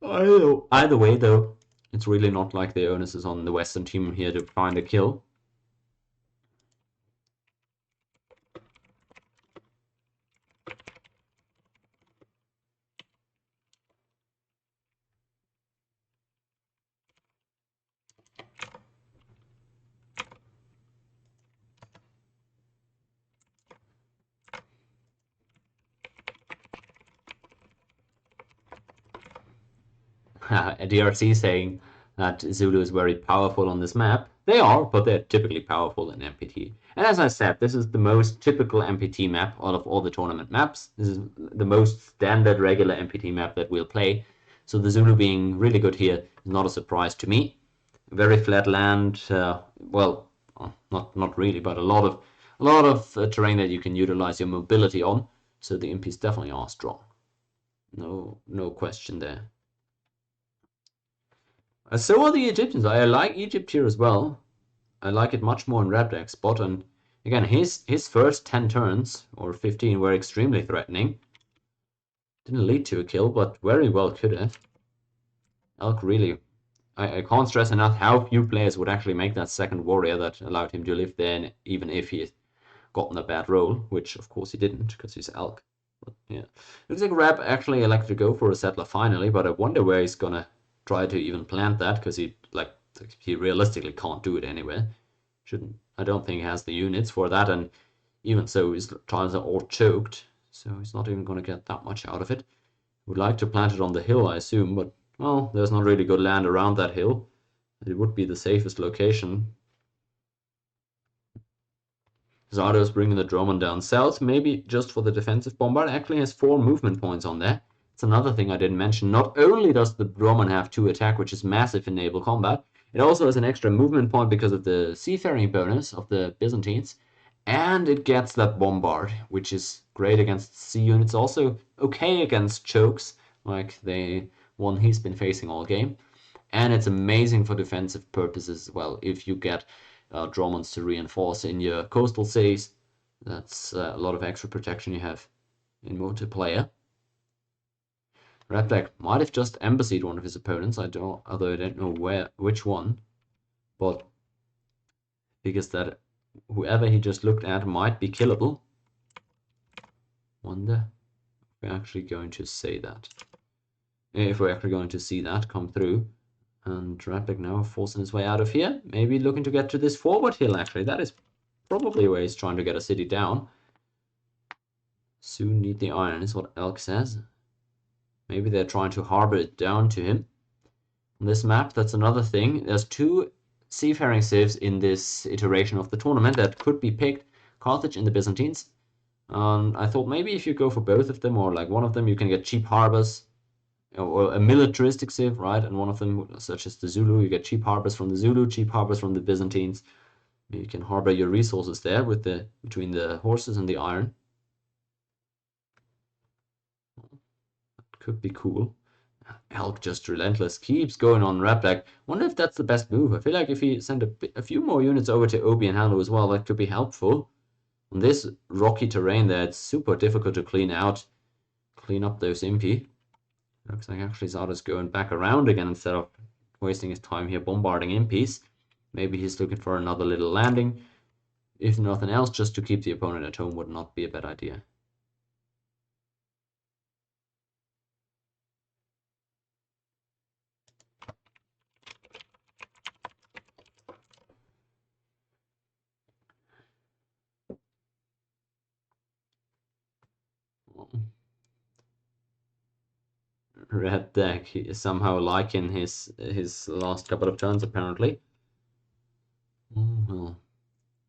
Either way, though, it's really not like the onus is on the Western team here to find a kill. DRC saying that Zulu is very powerful on this map. They are, but they're typically powerful in MPT. And as I said, this is the most typical MPT map out of all the tournament maps. This is the most standard regular MPT map that we'll play. So the Zulu being really good here is not a surprise to me. Very flat land, well, not really, but a lot of terrain that you can utilize your mobility on. So the MPs definitely are strong. No question there. So are the Egyptians. I like Egypt here as well. I like it much more in Rabdak's spot. And again, his first 10 turns, or 15, were extremely threatening. Didn't lead to a kill, but very well could have. Elk really... I can't stress enough how few players would actually make that second warrior that allowed him to live there, even if he gotten a bad roll, which of course he didn't because he's Elk. But yeah, looks like Rab actually elected to go for a settler finally, but I wonder where he's gonna try to even plant that, because he realistically can't do it anywhere. I don't think he has the units for that, and even so his tiles are all choked, so he's not even gonna get that much out of it. Would like to plant it on the hill, I assume, but well, there's not really good land around that hill. It would be the safest location. Zardo's bringing the Drummond down south, maybe just for the defensive bombard. Actually has 4 movement points on there. It's another thing I didn't mention. Not only does the Drummond have 2 attack, which is massive in naval combat, it also has an extra movement point because of the seafaring bonus of the Byzantines. And it gets that bombard, which is great against sea units. Also okay against chokes, like the one he's been facing all game. And it's amazing for defensive purposes as well. If you get Dromons to reinforce in your coastal cities, that's a lot of extra protection you have in multiplayer. Red Black might have just embassied one of his opponents, although I don't know which one, but because that whoever he just looked at might be killable. Wonder if we're actually going to say that. If we're actually going to see that come through. And Rapid now forcing his way out of here. Maybe looking to get to this forward hill, actually. That is probably where he's trying to get a city down. Soon need the iron, is what Elk says. Maybe they're trying to harbor it down to him. On this map, that's another thing. There's 2 seafaring civs in this iteration of the tournament that could be picked. Carthage and the Byzantines. I thought maybe if you go for both of them, or like one of them, you can get cheap harbors. Or a militaristic civ, right? And one of them, such as the Zulu, you get cheap harbors from the Zulu, cheap harbors from the Byzantines. You can harbor your resources there with between the horses and the iron. Could be cool. Elk just relentless, keeps going on Red Black. Wonder if that's the best move. I feel like if he sent a few more units over to Obi and Hanlu as well, that could be helpful. On this rocky terrain there, it's super difficult to clean up those Impi. Looks like actually Zardo's going back around again instead of wasting his time here bombarding Impis. Maybe he's looking for another little landing. If nothing else, just to keep the opponent at home would not be a bad idea. Red deck, he is somehow liking his last couple of turns apparently. Well,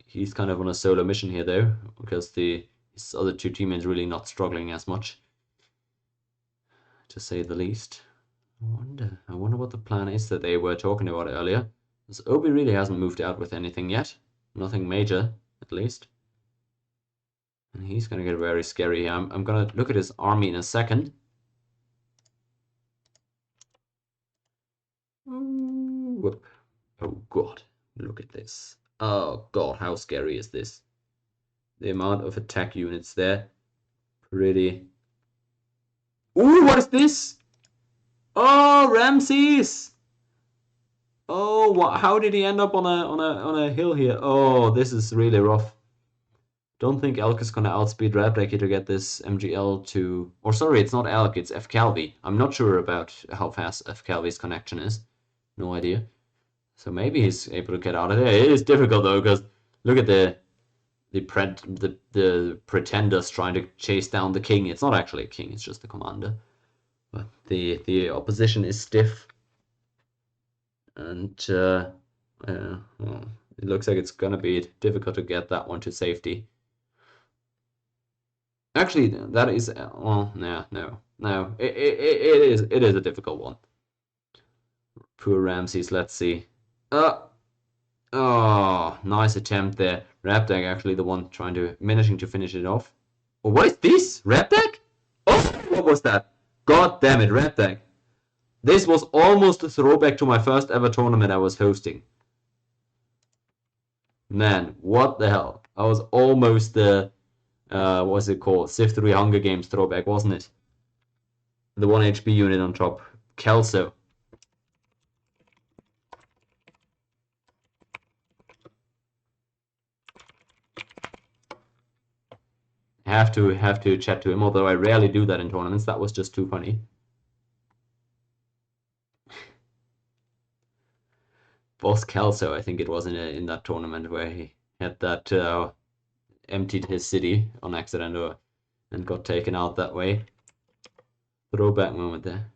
he's kind of on a solo mission here though, because his other 2 teammates really not struggling as much, to say the least. I wonder what the plan is that they were talking about earlier. Because Obi really hasn't moved out with anything yet. Nothing major, at least. And he's gonna get very scary here. I'm gonna look at his army in a second. Whoop. Oh god, look at this. Oh god, how scary is this? The amount of attack units there. Pretty. Ooh, what is this? Oh, Ramses! Oh, how did he end up on a hill here? Oh, this is really rough. Don't think Elk is gonna outspeed Radbreaker to get this MGL to... Or sorry, it's not Elk, it's F. Calvi. I'm not sure about how fast F. Calvi's connection is. No idea. So maybe he's able to get out of there. It is difficult though, because look at the pretenders trying to chase down the king. It's not actually a king, it's just the commander. But the opposition is stiff. And well, it looks like it's gonna be difficult to get that one to safety. Actually, that is well, no. It is a difficult one. Poor Ramses. Let's see. Oh, nice attempt there. Rapdag actually the one managing to finish it off. Oh, what is this? Rapdag? Oh, what was that? God damn it, Rapdag. This was almost a throwback to my first ever tournament I was hosting. Man, what the hell? I was almost the what was it called? CIV3 Hunger Games throwback, wasn't it? The 1 HP unit on top. Kelso. Have to chat to him, although I rarely do that in tournaments. That was just too funny. Boss Kelso, I think it was in that tournament where he had that emptied his city on accident and got taken out that way. Throwback moment there.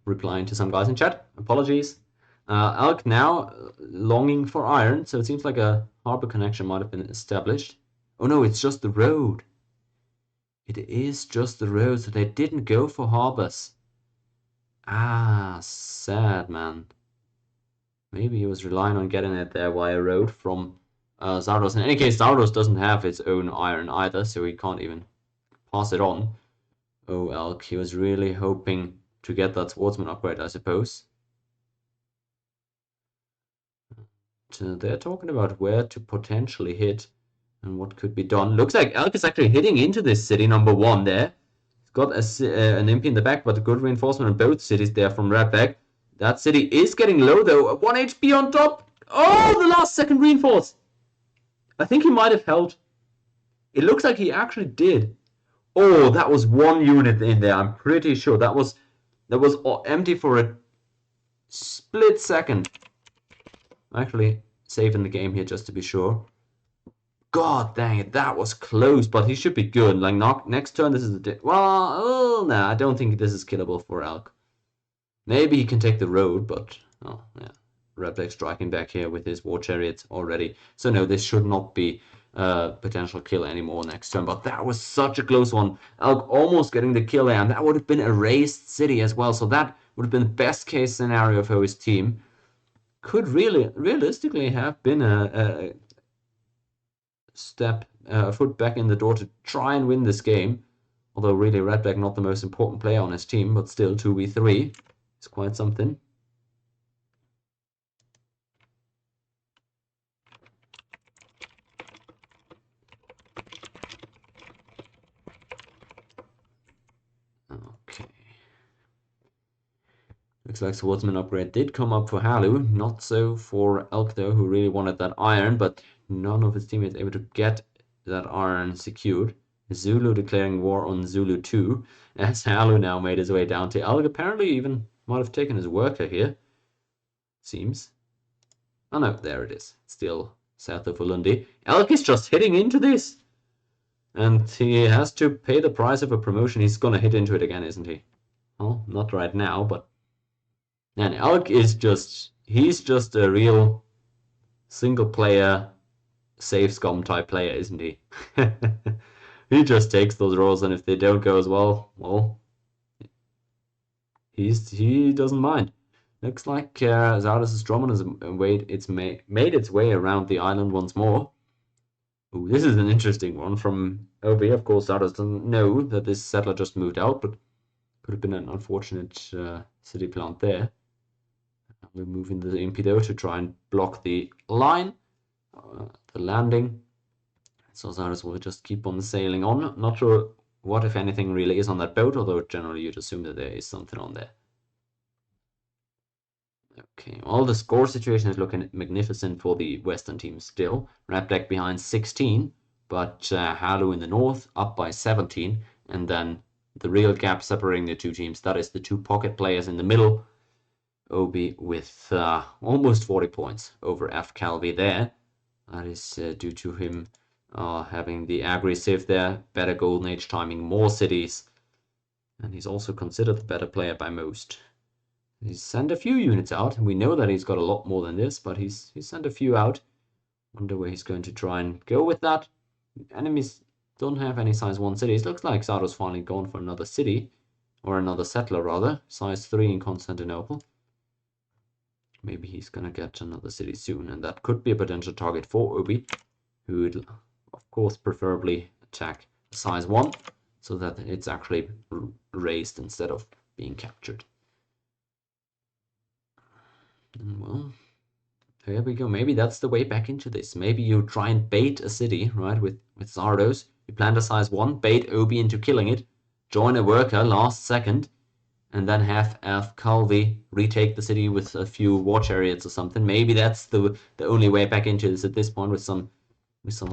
Replying to some guys in chat. Apologies. Alk now longing for iron, so it seems like a harbor connection might have been established. Oh no, it's just the road. It is just the road, so they didn't go for harbors. Ah, sad, man. Maybe he was relying on getting it there via road from Zardos. In any case, Zardos doesn't have its own iron either, so he can't even pass it on. Oh, Elk, he was really hoping to get that swordsman upgrade, I suppose. They're talking about where to potentially hit and what could be done. Looks like Elk is actually hitting into this city number 1 there. He's got an MP in the back, but a good reinforcement in both cities there from Redback. That city is getting low though. 1 HP on top. Oh, the last second reinforce. I think he might have held. It looks like he actually did. Oh, that was 1 unit in there. I'm pretty sure that was empty for a split second. I'm actually saving the game here just to be sure. God dang it, that was close, but he should be good. Like next turn, this is well, nah, I don't think this is killable for Alk. Maybe he can take the road, but oh yeah, Redback striking back here with his war chariots already. So no, this should not be potential kill anymore next turn. But that was such a close one. Alk almost getting the kill there, and that would have been a raised city as well. So that would have been the best case scenario for his team. Could realistically have been a step foot back in the door to try and win this game. Although really Redback not the most important player on his team, but still 2v3 is quite something. Okay. Looks like swordsman upgrade did come up for Halu, not so for Elk though, who really wanted that iron, but none of his teammates able to get that iron secured. Zulu declaring war on Zulu 2, as Halu now made his way down to Elk. Apparently even might have taken his worker here, seems. Oh no, there it is, still south of Ulundi. Elk is just hitting into this, and he has to pay the price of a promotion. He's gonna hit into it again, isn't he? Well, not right now, but and Elk is he's just a real single player save scum type player, isn't he? He just takes those rolls, and if they don't go as well, he doesn't mind. Looks like Zardos' Drummond has made its way around the island once more. Ooh, this is an interesting one from OB. Of course, Zardos doesn't know that this settler just moved out, but could have been an unfortunate city plant there. We're moving the MPT to try and block the line, the landing. So Zardos will just keep on sailing on. Not sure what, if anything, really is on that boat, although generally you'd assume that there is something on there. Okay, well, the score situation is looking magnificent for the Western team still. Redback behind 16, but Halu in the north up by 17, and then the real gap separating the two teams, that is the two pocket players in the middle. Obi with almost 40 points over F. Calvi there. That is due to him having the aggressive there, better Golden Age timing, more cities. And he's also considered the better player by most. He's sent a few units out. We know that he's got a lot more than this, but he's sent a few out. Wonder where he's going to try and go with that. Enemies don't have any size 1 cities. Looks like Zardo's finally gone for another city. or another settler rather, size 3 in Constantinople. Maybe he's gonna get another city soon, and that could be a potential target for Obi, who would, of course, preferably attack size 1, so that it's actually raised instead of being captured. And well, here we go. Maybe that's the way back into this. Maybe you try and bait a city, right, with Zardos. You plant a size 1, bait Obi into killing it, join a worker last second, and then have Calvi retake the city with a few war chariots or something. Maybe that's the only way back into this at this point, with some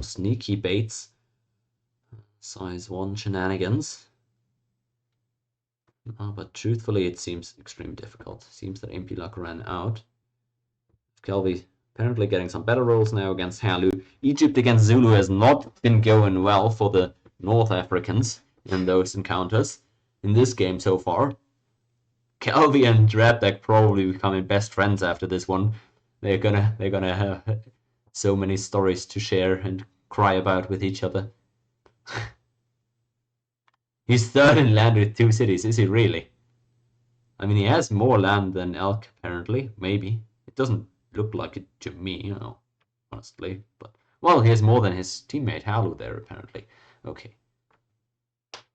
sneaky baits. Size 1 shenanigans. But truthfully, it seems extremely difficult. Seems that MP luck ran out. Calvi apparently getting some better rolls now against Halu. Egypt against Zulu has not been going well for the North Africans in those encounters in this game so far. Calvi and Drabdak probably becoming best friends after this one. They're gonna have so many stories to share and cry about with each other. He's third in land with 2 cities, is he really? I mean, he has more land than Elk, apparently. Maybe. It doesn't look like it to me, you know, honestly. But, well, he has more than his teammate Halu there, apparently. Okay.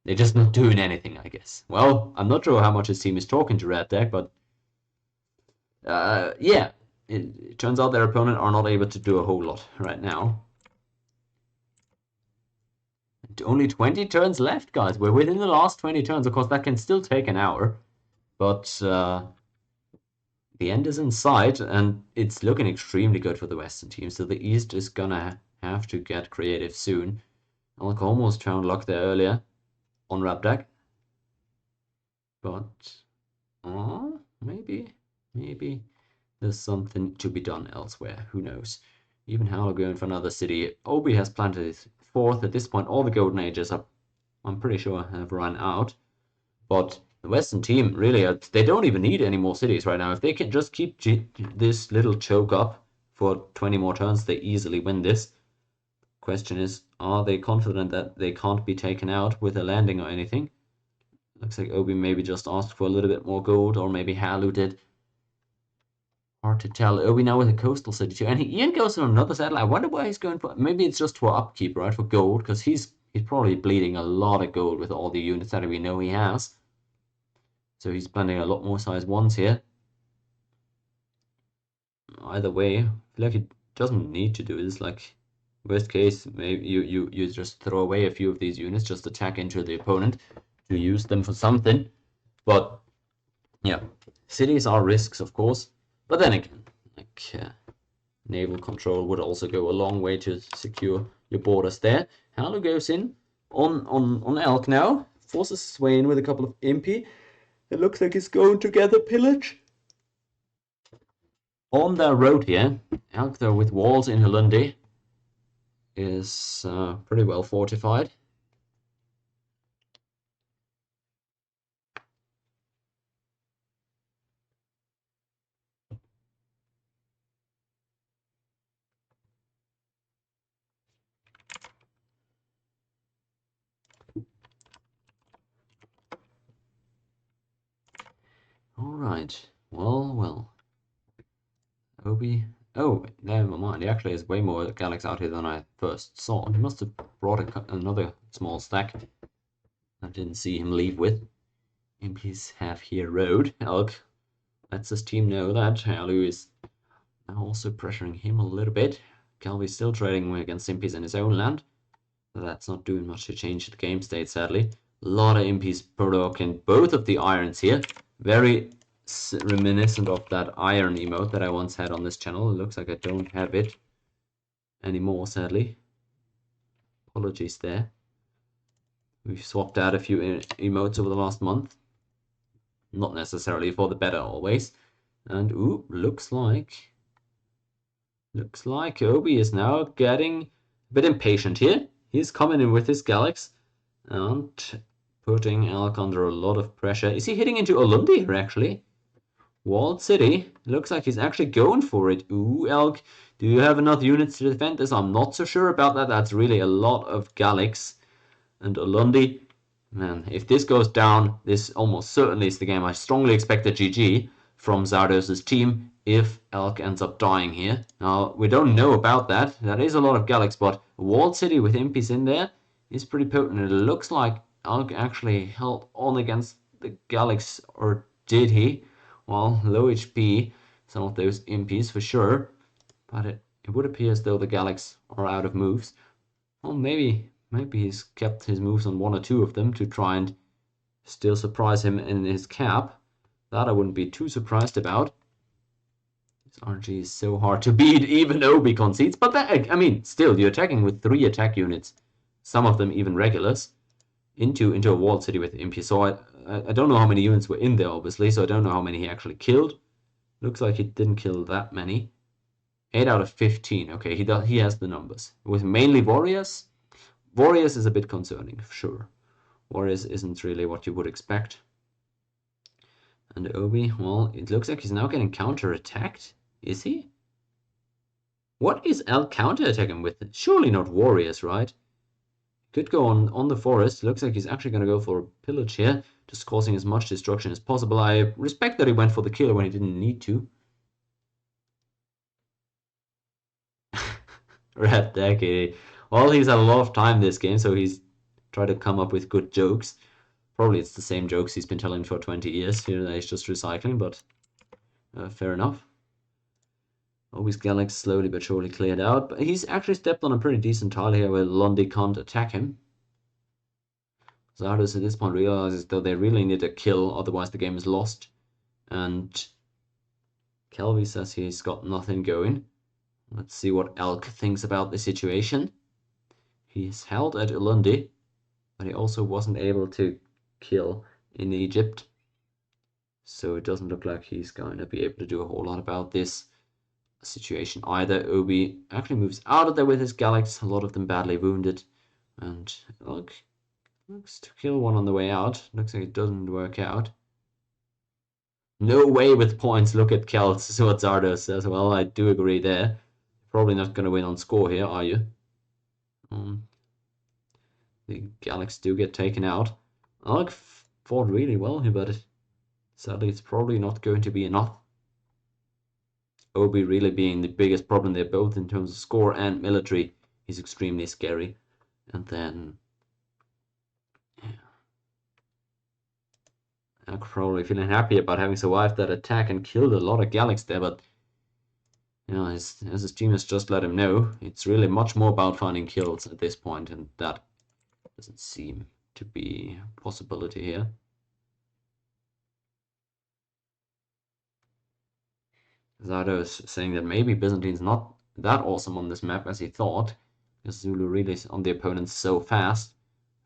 They're just not doing anything, I guess. Well, I'm not sure how much his team is talking to Red Deck, but yeah. It turns out their opponent are not able to do a whole lot right now. Only 20 turns left, guys. We're within the last 20 turns. Of course, that can still take an hour. But the end is in sight, and it's looking extremely good for the Western team. So the East is gonna have to get creative soon. Alk almost found luck there earlier on Rabdak. But maybe there's something to be done elsewhere. Who knows? Even Howler going for another city. Obi has planted his 4th. At this point, all the golden ages are, I'm pretty sure, have run out. But the Western team, really, they don't even need any more cities right now. If they can just keep this little choke up for 20 more turns, they easily win this. Question is, are they confident that they can't be taken out with a landing or anything? Looks like Obi maybe just asked for a little bit more gold, or maybe Halu did. Hard to tell. Obi now with a coastal city too, and Ian goes for another satellite. I wonder why he's going for. Maybe it's just for upkeep, right? For gold, because he's probably bleeding a lot of gold with all the units that we know he has. So he's planning a lot more size 1s here. Either way, I feel like he doesn't need to do this. Like, worst case, maybe you just throw away a few of these units, just attack into the opponent to use them for something. But yeah, cities are risks, of course. But then again, like naval control would also go a long way to secure your borders there. Halu goes in on Elk now, forces his way in with a couple of MP. It looks like he's going to gather pillage. On their road here, Elk though with walls in Holundi is pretty well fortified. Alright, well. Obi. Oh, never mind. He actually has way more Galax out here than I first saw. He must have brought another small stack. I didn't see him leave with. MPs have here road. Elk lets his team know that Halu is now also pressuring him a little bit. Calvi's still trading against MPs in his own land. That's not doing much to change the game state, sadly. A lot of MPs provoking both of the irons here. Very reminiscent of that iron emote that I once had on this channel. It looks like I don't have it anymore, sadly. Apologies there. We've swapped out a few emotes over the last month. Not necessarily for the better always. And ooh, looks like Obi is now getting a bit impatient here. He's coming in with his Galax and putting Elk under a lot of pressure. Is he hitting into Olundi here, actually? Walled City. Looks like he's actually going for it. Ooh, Elk, do you have enough units to defend this? I'm not so sure about that. That's really a lot of Galax. And Olundi Man, if this goes down, this almost certainly is the game. I strongly expect a GG from Zardos' team if Elk ends up dying here. Now, we don't know about that. That is a lot of Galax, but a walled city with impies in there is pretty potent. It looks like Elk actually held on against the Galax, or did he? Well, low HP, some of those impies for sure. But it would appear as though the Galax are out of moves. Well, maybe he's kept his moves on one or two of them to try and still surprise him in his cap. That I wouldn't be too surprised about. This RG is so hard to beat, even Obi concedes. But that, I mean, still, you're attacking with 3 attack units, some of them even regulars, into a walled city with Impi. So I don't know how many units were in there, obviously, so I don't know how many he actually killed. Looks like he didn't kill that many. 8 out of 15. Okay, he has the numbers. With mainly warriors. Warriors is a bit concerning, for sure. Warriors isn't really what you would expect. And Obi, well, it looks like he's now getting counter-attacked. Is he? What is Elk counter-attacking with? Surely not warriors, right? Could go on the forest. Looks like he's actually going to go for a pillage here, just causing as much destruction as possible. I respect that he went for the kill when he didn't need to. Red deck. Well, he's had a lot of time this game, so he's tried to come up with good jokes. Probably it's the same jokes he's been telling for 20 years. Here he's just recycling, but fair enough. Always Galax slowly but surely cleared out, but he's actually stepped on a pretty decent tile here where Lundy can't attack him. Zardos at this point realizes that they really need a kill, otherwise the game is lost. And Kelvy says he's got nothing going. Let's see what Elk thinks about the situation. He's held at Ulundi, but he also wasn't able to kill in Egypt. So it doesn't look like he's going to be able to do a whole lot about this situation either. Obi actually moves out of there with his Galax, a lot of them badly wounded. And Elk looks to kill one on the way out. Looks like it doesn't work out. No way with points. Look at Kelt. So what Zardos says. Well, I do agree there. Probably not going to win on score here, are you? The Galax do get taken out. Alec fought really well here, but sadly it's probably not going to be enough. Obi really being the biggest problem there, both in terms of score and military. He's extremely scary. And then I'm probably feeling happy about having survived that attack and killed a lot of Galax there, but you know, as his team has just let him know, it's really much more about finding kills at this point, and that doesn't seem to be a possibility here. Zardo's saying that maybe Byzantine's not that awesome on this map as he thought, because Zulu really is on the opponents so fast.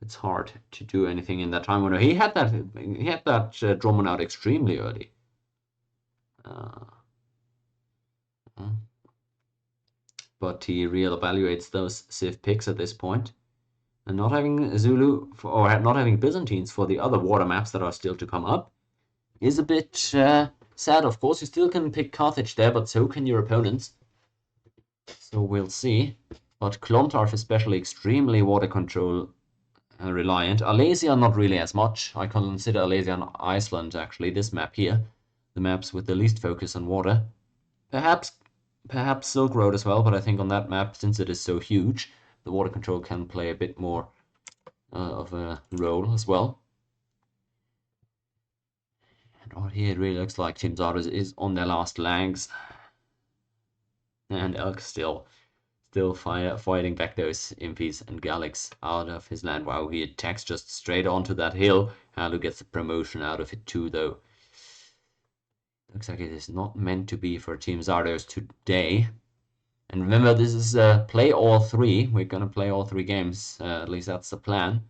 It's hard to do anything in that time window. He had that Drummond out extremely early. But he reevaluates those Civ picks at this point. And not having Zulu, or not having Byzantines for the other water maps that are still to come up, is a bit sad. Of course, you still can pick Carthage there, but so can your opponents. So we'll see. But Clontarf especially extremely water control reliant. Alesia not really as much. I consider Alesia and Iceland actually, this map here. The maps with the least focus on water. Perhaps Silk Road as well, but I think on that map, since it is so huge, the water control can play a bit more of a role as well. And right here, it really looks like Team Zardos is on their last legs. And Elk still fighting back those Impies and Galax out of his land. Wow, he attacks just straight onto that hill. Halu gets a promotion out of it too, though. Looks like it is not meant to be for Team Zardos today. And remember, this is play all 3. We're going to play all 3 games. At least that's the plan.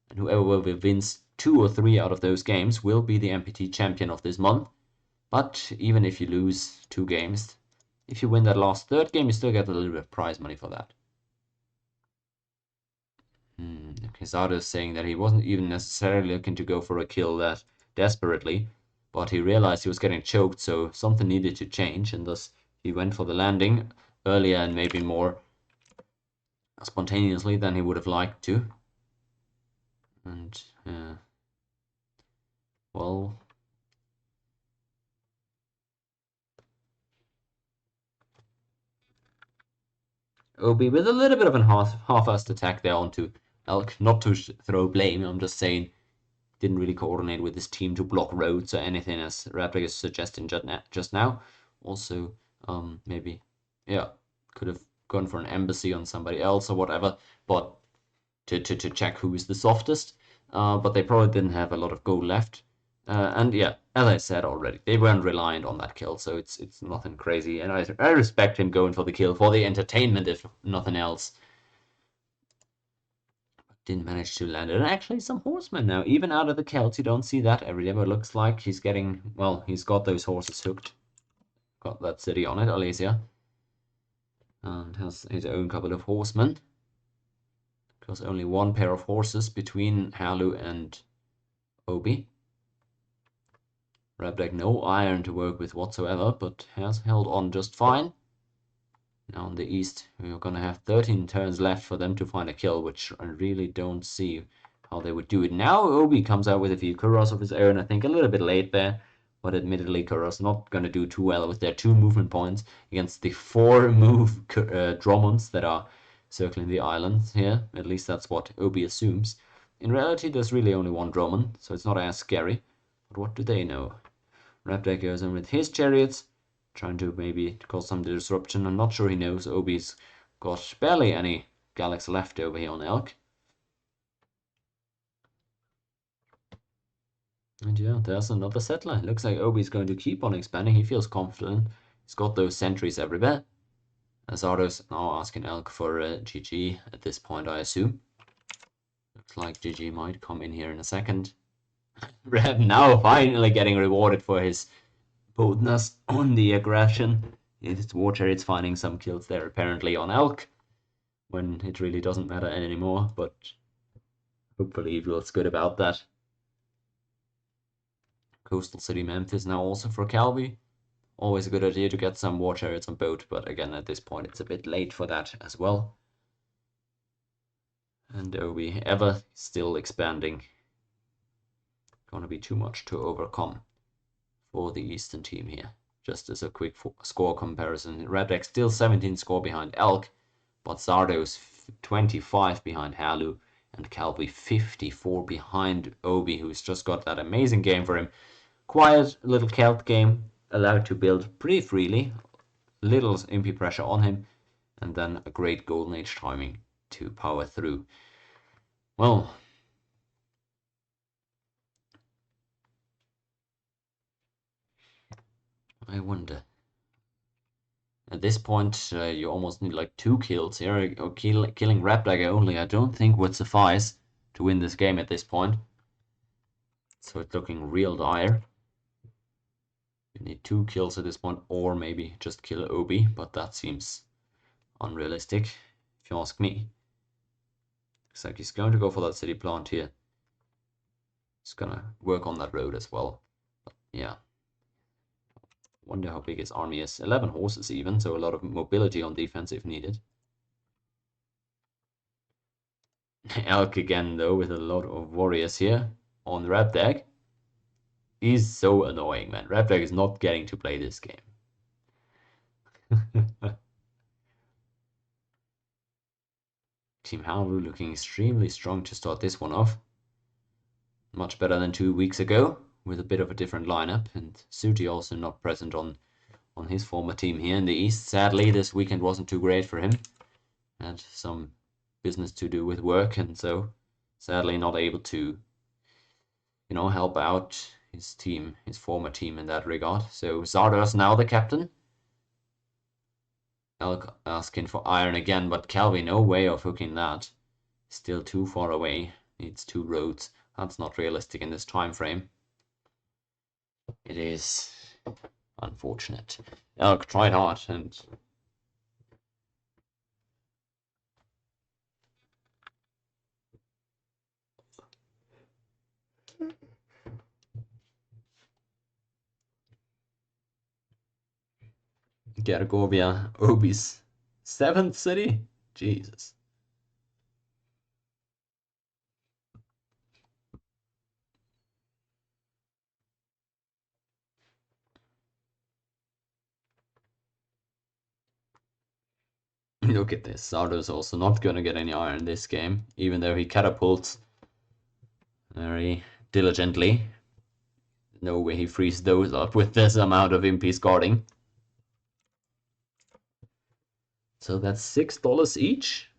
And whoever wins 2 or 3 out of those games will be the MPT champion of this month. But even if you lose 2 games, if you win that last 3rd game, you still get a little bit of prize money for that. Okay, Zardos saying that he wasn't even necessarily looking to go for a kill that desperately. But he realized he was getting choked, so something needed to change, and thus he went for the landing earlier and maybe more spontaneously than he would have liked to. And And, well, Obi with a little bit of a half-assed attack there onto Elk. Not to throw blame, I'm just saying didn't really coordinate with his team to block roads or anything, as Raptor is suggesting just now. Also, maybe, yeah, could have gone for an embassy on somebody else or whatever, but to check who is the softest. But they probably didn't have a lot of gold left. And yeah, as I said already, they weren't reliant on that kill, so it's nothing crazy. And I respect him going for the kill for the entertainment, if nothing else. Didn't manage to land it. And actually some horsemen now, even out of the Celts, you don't see that every day, but it looks like he's getting, well, he's got those horses hooked. Got that city on it, Alesia. And has his own couple of horsemen. Because only one pair of horses between Halu and Obi. Rabdak no iron to work with whatsoever, but has held on just fine. Now on the east, we're gonna have 13 turns left for them to find a kill, which I really don't see how they would do it. Now Obi comes out with a few Kuros of his own, I think a little bit late there, but admittedly Kuros not gonna do too well with their 2 movement points against the 4 move Dromons that are circling the island here. At least that's what Obi assumes. In reality, there's really only 1 Dromon, so it's not as scary. But what do they know? Raptor goes in with his chariots, trying to maybe cause some disruption. I'm not sure he knows Obi's got barely any Galax left over here on Elk. And yeah, there's another settler. Looks like Obi's going to keep on expanding. He feels confident. He's got those sentries everywhere. Azardo's now asking Elk for GG at this point, I assume. Looks like GG might come in here in a second. Reb now finally getting rewarded for his boldness on the aggression. It's war chariots finding some kills there apparently on Elk, when it really doesn't matter anymore, but hopefully he feels good about that. Coastal City Memphis now also for Calvi. Always a good idea to get some war chariots on boat, but again at this point it's a bit late for that as well. And Obi ever still expanding. Gonna be too much to overcome for the Eastern team here. Just as a quick score comparison, Reddeck still 17 score behind Elk, but Zardo's 25 behind Halu, and Calvi 54 behind Obi, who's just got that amazing game for him. Quiet little Celt game, allowed to build pretty freely, little MP pressure on him, and then a great Golden Age timing to power through. Well, I wonder. At this point, you almost need like 2 kills here, or killing Rapdagger only, I don't think would suffice to win this game at this point. So it's looking real dire. You need 2 kills at this point, or maybe just kill Obi, but that seems unrealistic, if you ask me. Looks like he's going to go for that city plant here. He's gonna work on that road as well. But yeah. Wonder how big his army is. 11 horses even, so a lot of mobility on defense if needed. Elk again though, with a lot of warriors here on Rapdag. He's so annoying, man. Rapdag is not getting to play this game. Team Halu looking extremely strong to start this one off. Much better than 2 weeks ago, with a bit of a different lineup, and Suti also not present on his former team here in the East. Sadly, this weekend wasn't too great for him. Had some business to do with work, and so sadly not able to, help out his team, his former team in that regard. So Zardo's now the captain. Elk asking for iron again, but Calvi, no way of hooking that. Still too far away. Needs 2 roads. That's not realistic in this time frame. It is unfortunate. Elk tried hard and Gergovia, Obi's 7th city? Jesus. Look at this. Zardo's also not gonna get any iron this game, even though he catapults very diligently. No way he frees those up with this amount of impies guarding. So that's $6 each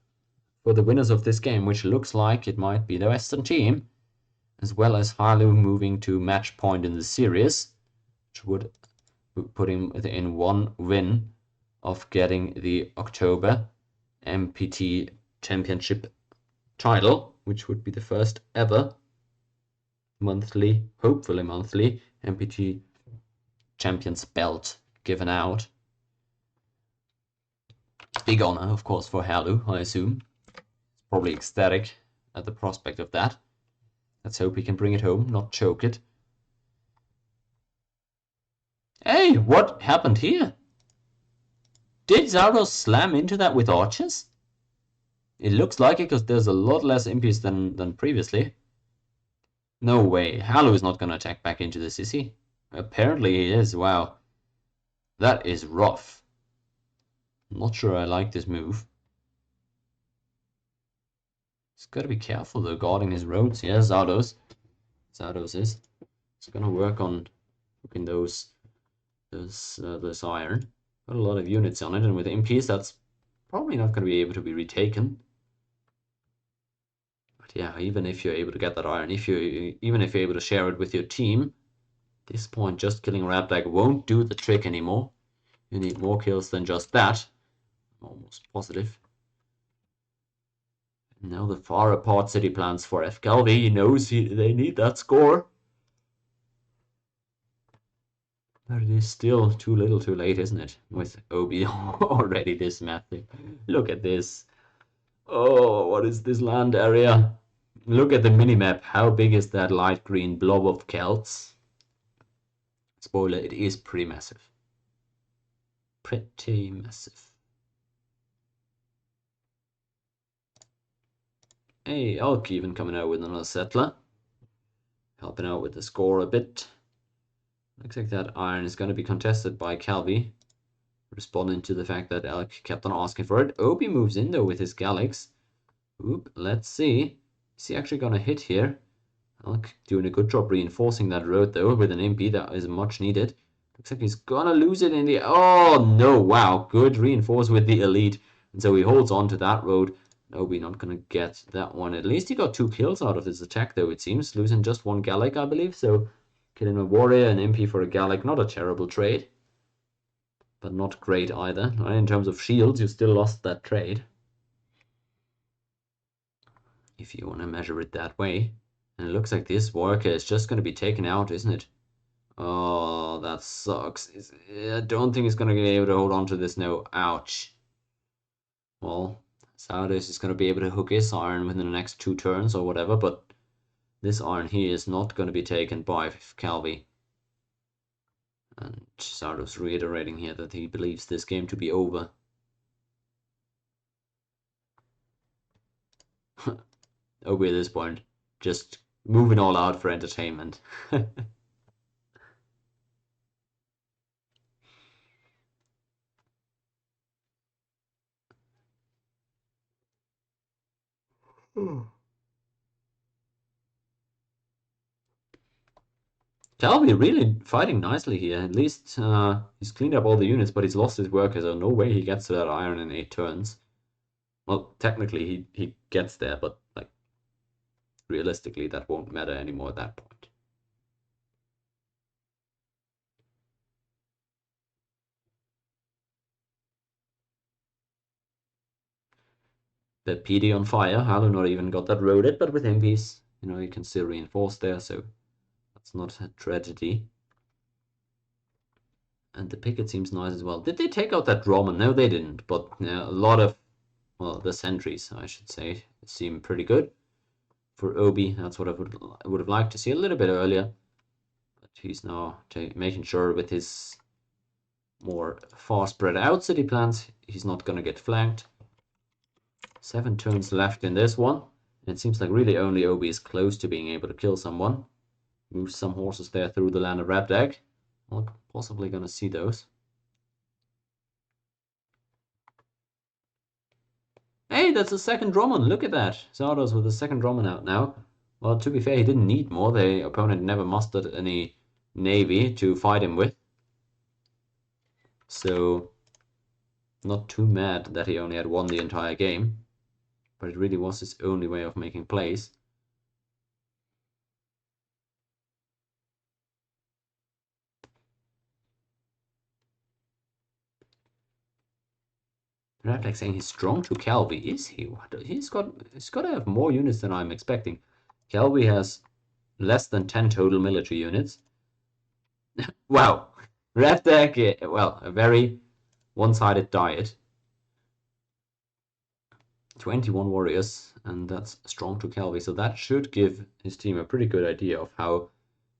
for the winners of this game, which looks like it might be the Western team, as well as Harlow moving to match point in the series, which would put him in one win of getting the October MPT Championship title, which would be the first ever monthly, hopefully monthly, MPT Champions belt given out. Big honor, of course, for Harlow, I assume. Probably ecstatic at the prospect of that. Let's hope he can bring it home, not choke it. Hey, what happened here? Did Zardo slam into that with archers? It looks like it because there's a lot less impies than previously. No way. Harlow is not going to attack back into this, is he? Apparently he is. Wow. That is rough. I'm not sure I like this move. He's got to be careful though, guarding his roads. Yeah, Zardo's is. It's going to work on hooking those iron. Got a lot of units on it, and with impies, that's probably not going to be able to be retaken. But yeah, even if you're able to get that iron, even if you're able to share it with your team, at this point, just killing Rabdag won't do the trick anymore. You need more kills than just that. I'm almost positive. And now the far apart city plans for F. Calvi. He knows they need that score. But it is still too little too late, isn't it? With Obi already this massive. Look at this. Oh, what is this land area? Look at the minimap. How big is that light green blob of Celts? Spoiler, it is pretty massive. Pretty massive. Hey, Elk even coming out with another settler. Helping out with the score a bit. Looks like that iron is going to be contested by Calvi. Responding to the fact that Elk kept on asking for it. Obi moves in though with his Galax. Oop, let's see. Is he actually going to hit here? Elk doing a good job reinforcing that road though with an MP that is much needed. Looks like he's gonna lose it in the... Oh no, wow, good reinforce with the elite. And so he holds on to that road. Obi not gonna get that one. At least he got 2 kills out of this attack though, it seems. Losing just 1 Gallic, I believe. So killing a warrior and MP for a Gallic, not a terrible trade. But not great either. In terms of shields, you still lost that trade. If you want to measure it that way. And it looks like this worker is just going to be taken out, isn't it? Oh, that sucks. I don't think he's going to be able to hold on to this now. Ouch. Well, Saudis is going to be able to hook his iron within the next 2 turns or whatever, but this iron here is not going to be taken by Calvi. And Sardo's reiterating here that he believes this game to be over. Obi at this point, just moving all out for entertainment. Calvi really fighting nicely here. At least he's cleaned up all the units, but he's lost his workers, so no way he gets to that iron in 8 turns. Well, technically he gets there, but like realistically that won't matter anymore at that point. The PD on fire. Harlow not even got that roaded, but with MPs, you can still reinforce there, so that's not a tragedy. And the picket seems nice as well. Did they take out that Roman? No, they didn't. But a lot of, well, the sentries, I should say, seem pretty good for Obi. That's what I would have liked to see a little bit earlier. But he's now making sure with his more far spread out city plans, he's not going to get flanked. 7 turns left in this one. And it seems like really only Obi is close to being able to kill someone. Moves some horses there through the land of Rabdag. Well, possibly going to see those. hey, that's a second Drummond. Look at that. Zardos with the second Drummond out now. Well, to be fair, he didn't need more. The opponent never mustered any Navy to fight him with. So, not too mad that he only had won the entire game. But it really was his only way of making plays. Like saying he's strong to Calvi. Is he? He's got to have more units than I'm expecting. Calvi has less than 10 total military units. Wow. Red deck, well, a very one-sided diet. 21 warriors, and that's strong to Calvi. So that should give his team a pretty good idea of how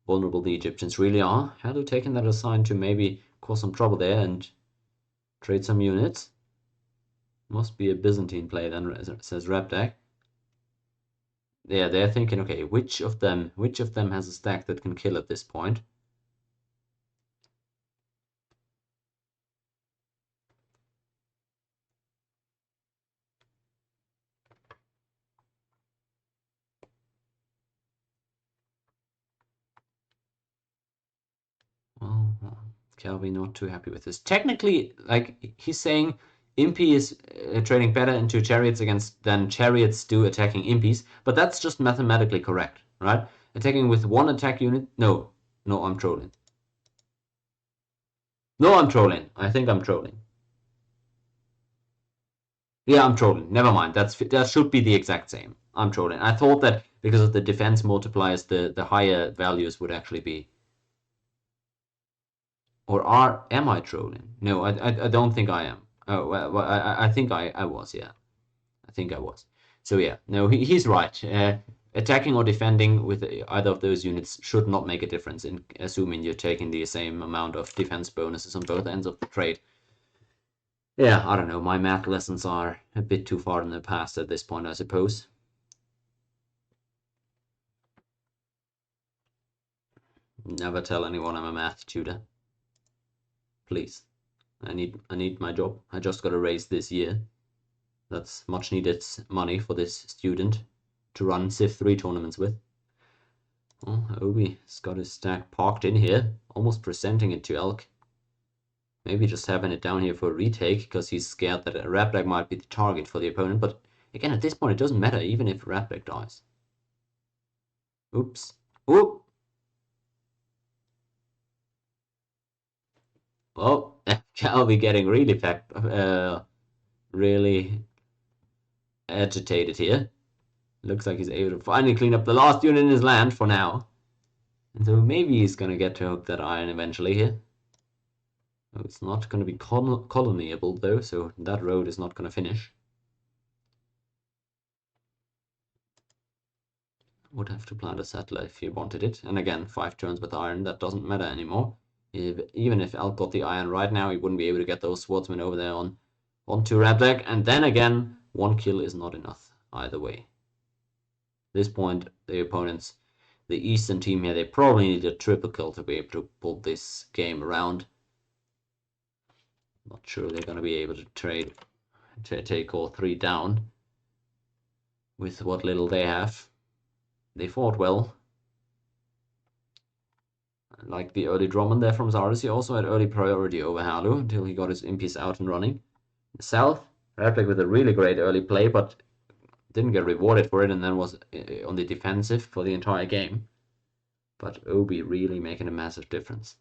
vulnerable the Egyptians really are. Had taken that aside to maybe cause some trouble there and trade some units. Must be a Byzantine play then, says Repdeck. Yeah, they're thinking, okay, which of them has a stack that can kill at this point? Well, Calvi not too happy with this. Technically, like he's saying, Impy is trading better into chariots than chariots do attacking Impies, but that's just mathematically correct, right? Attacking with one attack unit. No, I'm trolling. No, I'm trolling. I think I'm trolling. Yeah, I'm trolling. Never mind. That should be the exact same. I'm trolling. I thought that because of the defense multipliers, the higher values would actually be. Or am I trolling? No, I don't think I am. Oh, well, I think I was, yeah. I think I was. So yeah, no, he's right. Attacking or defending with either of those units should not make a difference, in assuming you're taking the same amount of defense bonuses on both ends of the trade. Yeah, I don't know. My math lessons are a bit too far in the past at this point, I suppose. Never tell anyone I'm a math tutor. Please. I need my job. I just got a raise this year. That's much needed money for this student to run CIV3 tournaments with. Oh, Obi's got his stack parked in here, almost presenting it to Elk. Maybe just having it down here for a retake, because he's scared that a Raplag might be the target for the opponent, but again, at this point, it doesn't matter, even if Raplag dies. Oops. Oop! Well, Calvi getting really agitated here. Looks like he's able to finally clean up the last unit in his land for now. And so maybe he's going to get to hook that iron eventually here. Oh, it's not going to be colonyable though, so that road is not going to finish. Would have to plant a settler if he wanted it. And again, 5 turns with iron, that doesn't matter anymore. Even if Elk got the iron right now, he wouldn't be able to get those swordsmen over there onto Rabdeck. And then again, 1 kill is not enough either way. At this point, the opponents, the Eastern team here, they probably need a triple kill to be able to pull this game around. Not sure they're going to be able to take all 3 down with what little they have. They fought well. Like the early Drummond there from Zardes, he also had early priority over Halu until he got his impies out and running. The South, Radcliffe with a really great early play, but didn't get rewarded for it, and then was on the defensive for the entire game. But Obi really making a massive difference.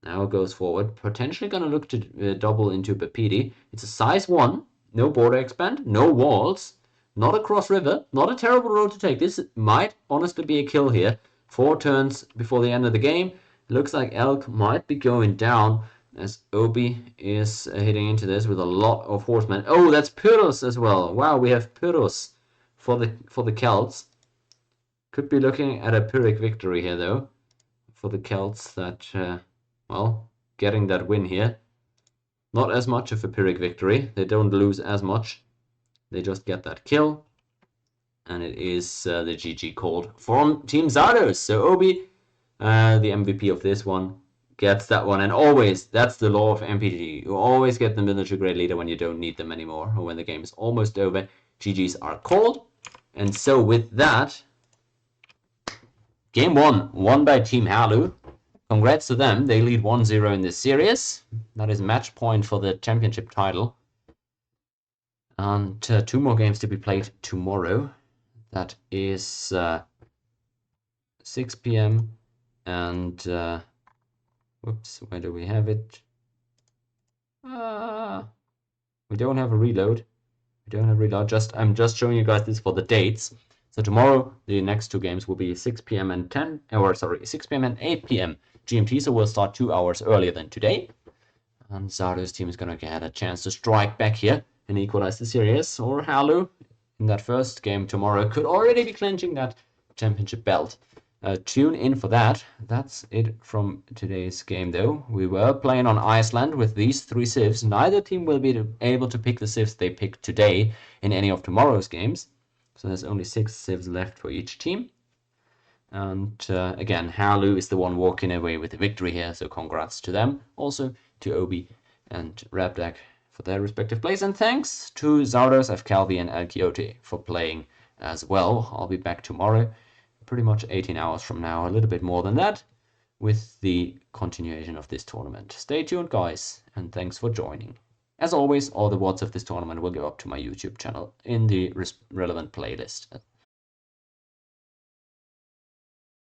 Now it goes forward, potentially going to look to double into Bapedi. It's a size 1, no border expand, no walls, not a cross river, not a terrible road to take. This might honestly be a kill here. 4 turns before the end of the game. Looks like Elk might be going down as Obi is hitting into this with a lot of horsemen. Oh, that's Pyrrhus as well. Wow, we have Pyrrhus for the Celts. Could be looking at a Pyrrhic victory here though for the Celts. That well, getting that win here. Not as much of a Pyrrhic victory. They don't lose as much. They just get that kill. And it is the GG called from Team Zardos. So Obi, the MVP of this one, gets that one. And always, that's the law of MPT. You always get the military grade leader when you don't need them anymore, or when the game is almost over. GGs are called. And so with that, game 1 won by Team Halu. Congrats to them. They lead 1-0 in this series. That is match point for the championship title. And 2 more games to be played tomorrow. That is 6 p.m. and whoops, where do we have it? We don't have a reload. I'm just showing you guys this for the dates. So tomorrow the next 2 games will be 6 p.m. and 6 p.m. and 8 p.m. GMT, so we'll start 2 hours earlier than today. And Zardo's team is gonna get a chance to strike back here and equalize the series, or Halu in that first game tomorrow could already be clinching that championship belt. Tune in for that. That's it from today's game, though. We were playing on Iceland with these 3 civs. Neither team will be able to pick the civs they picked today in any of tomorrow's games. So there's only 6 civs left for each team. And again, Halu is the one walking away with the victory here, so congrats to them. Also to Obi and Rabdak for their respective plays. And thanks to Zardos, Fcalvi, and El Quixote for playing as well. I'll be back tomorrow, pretty much 18 hours from now, a little bit more than that, with the continuation of this tournament. Stay tuned, guys, and thanks for joining. As always, all the VODs of this tournament will go up to my YouTube channel in the relevant playlist.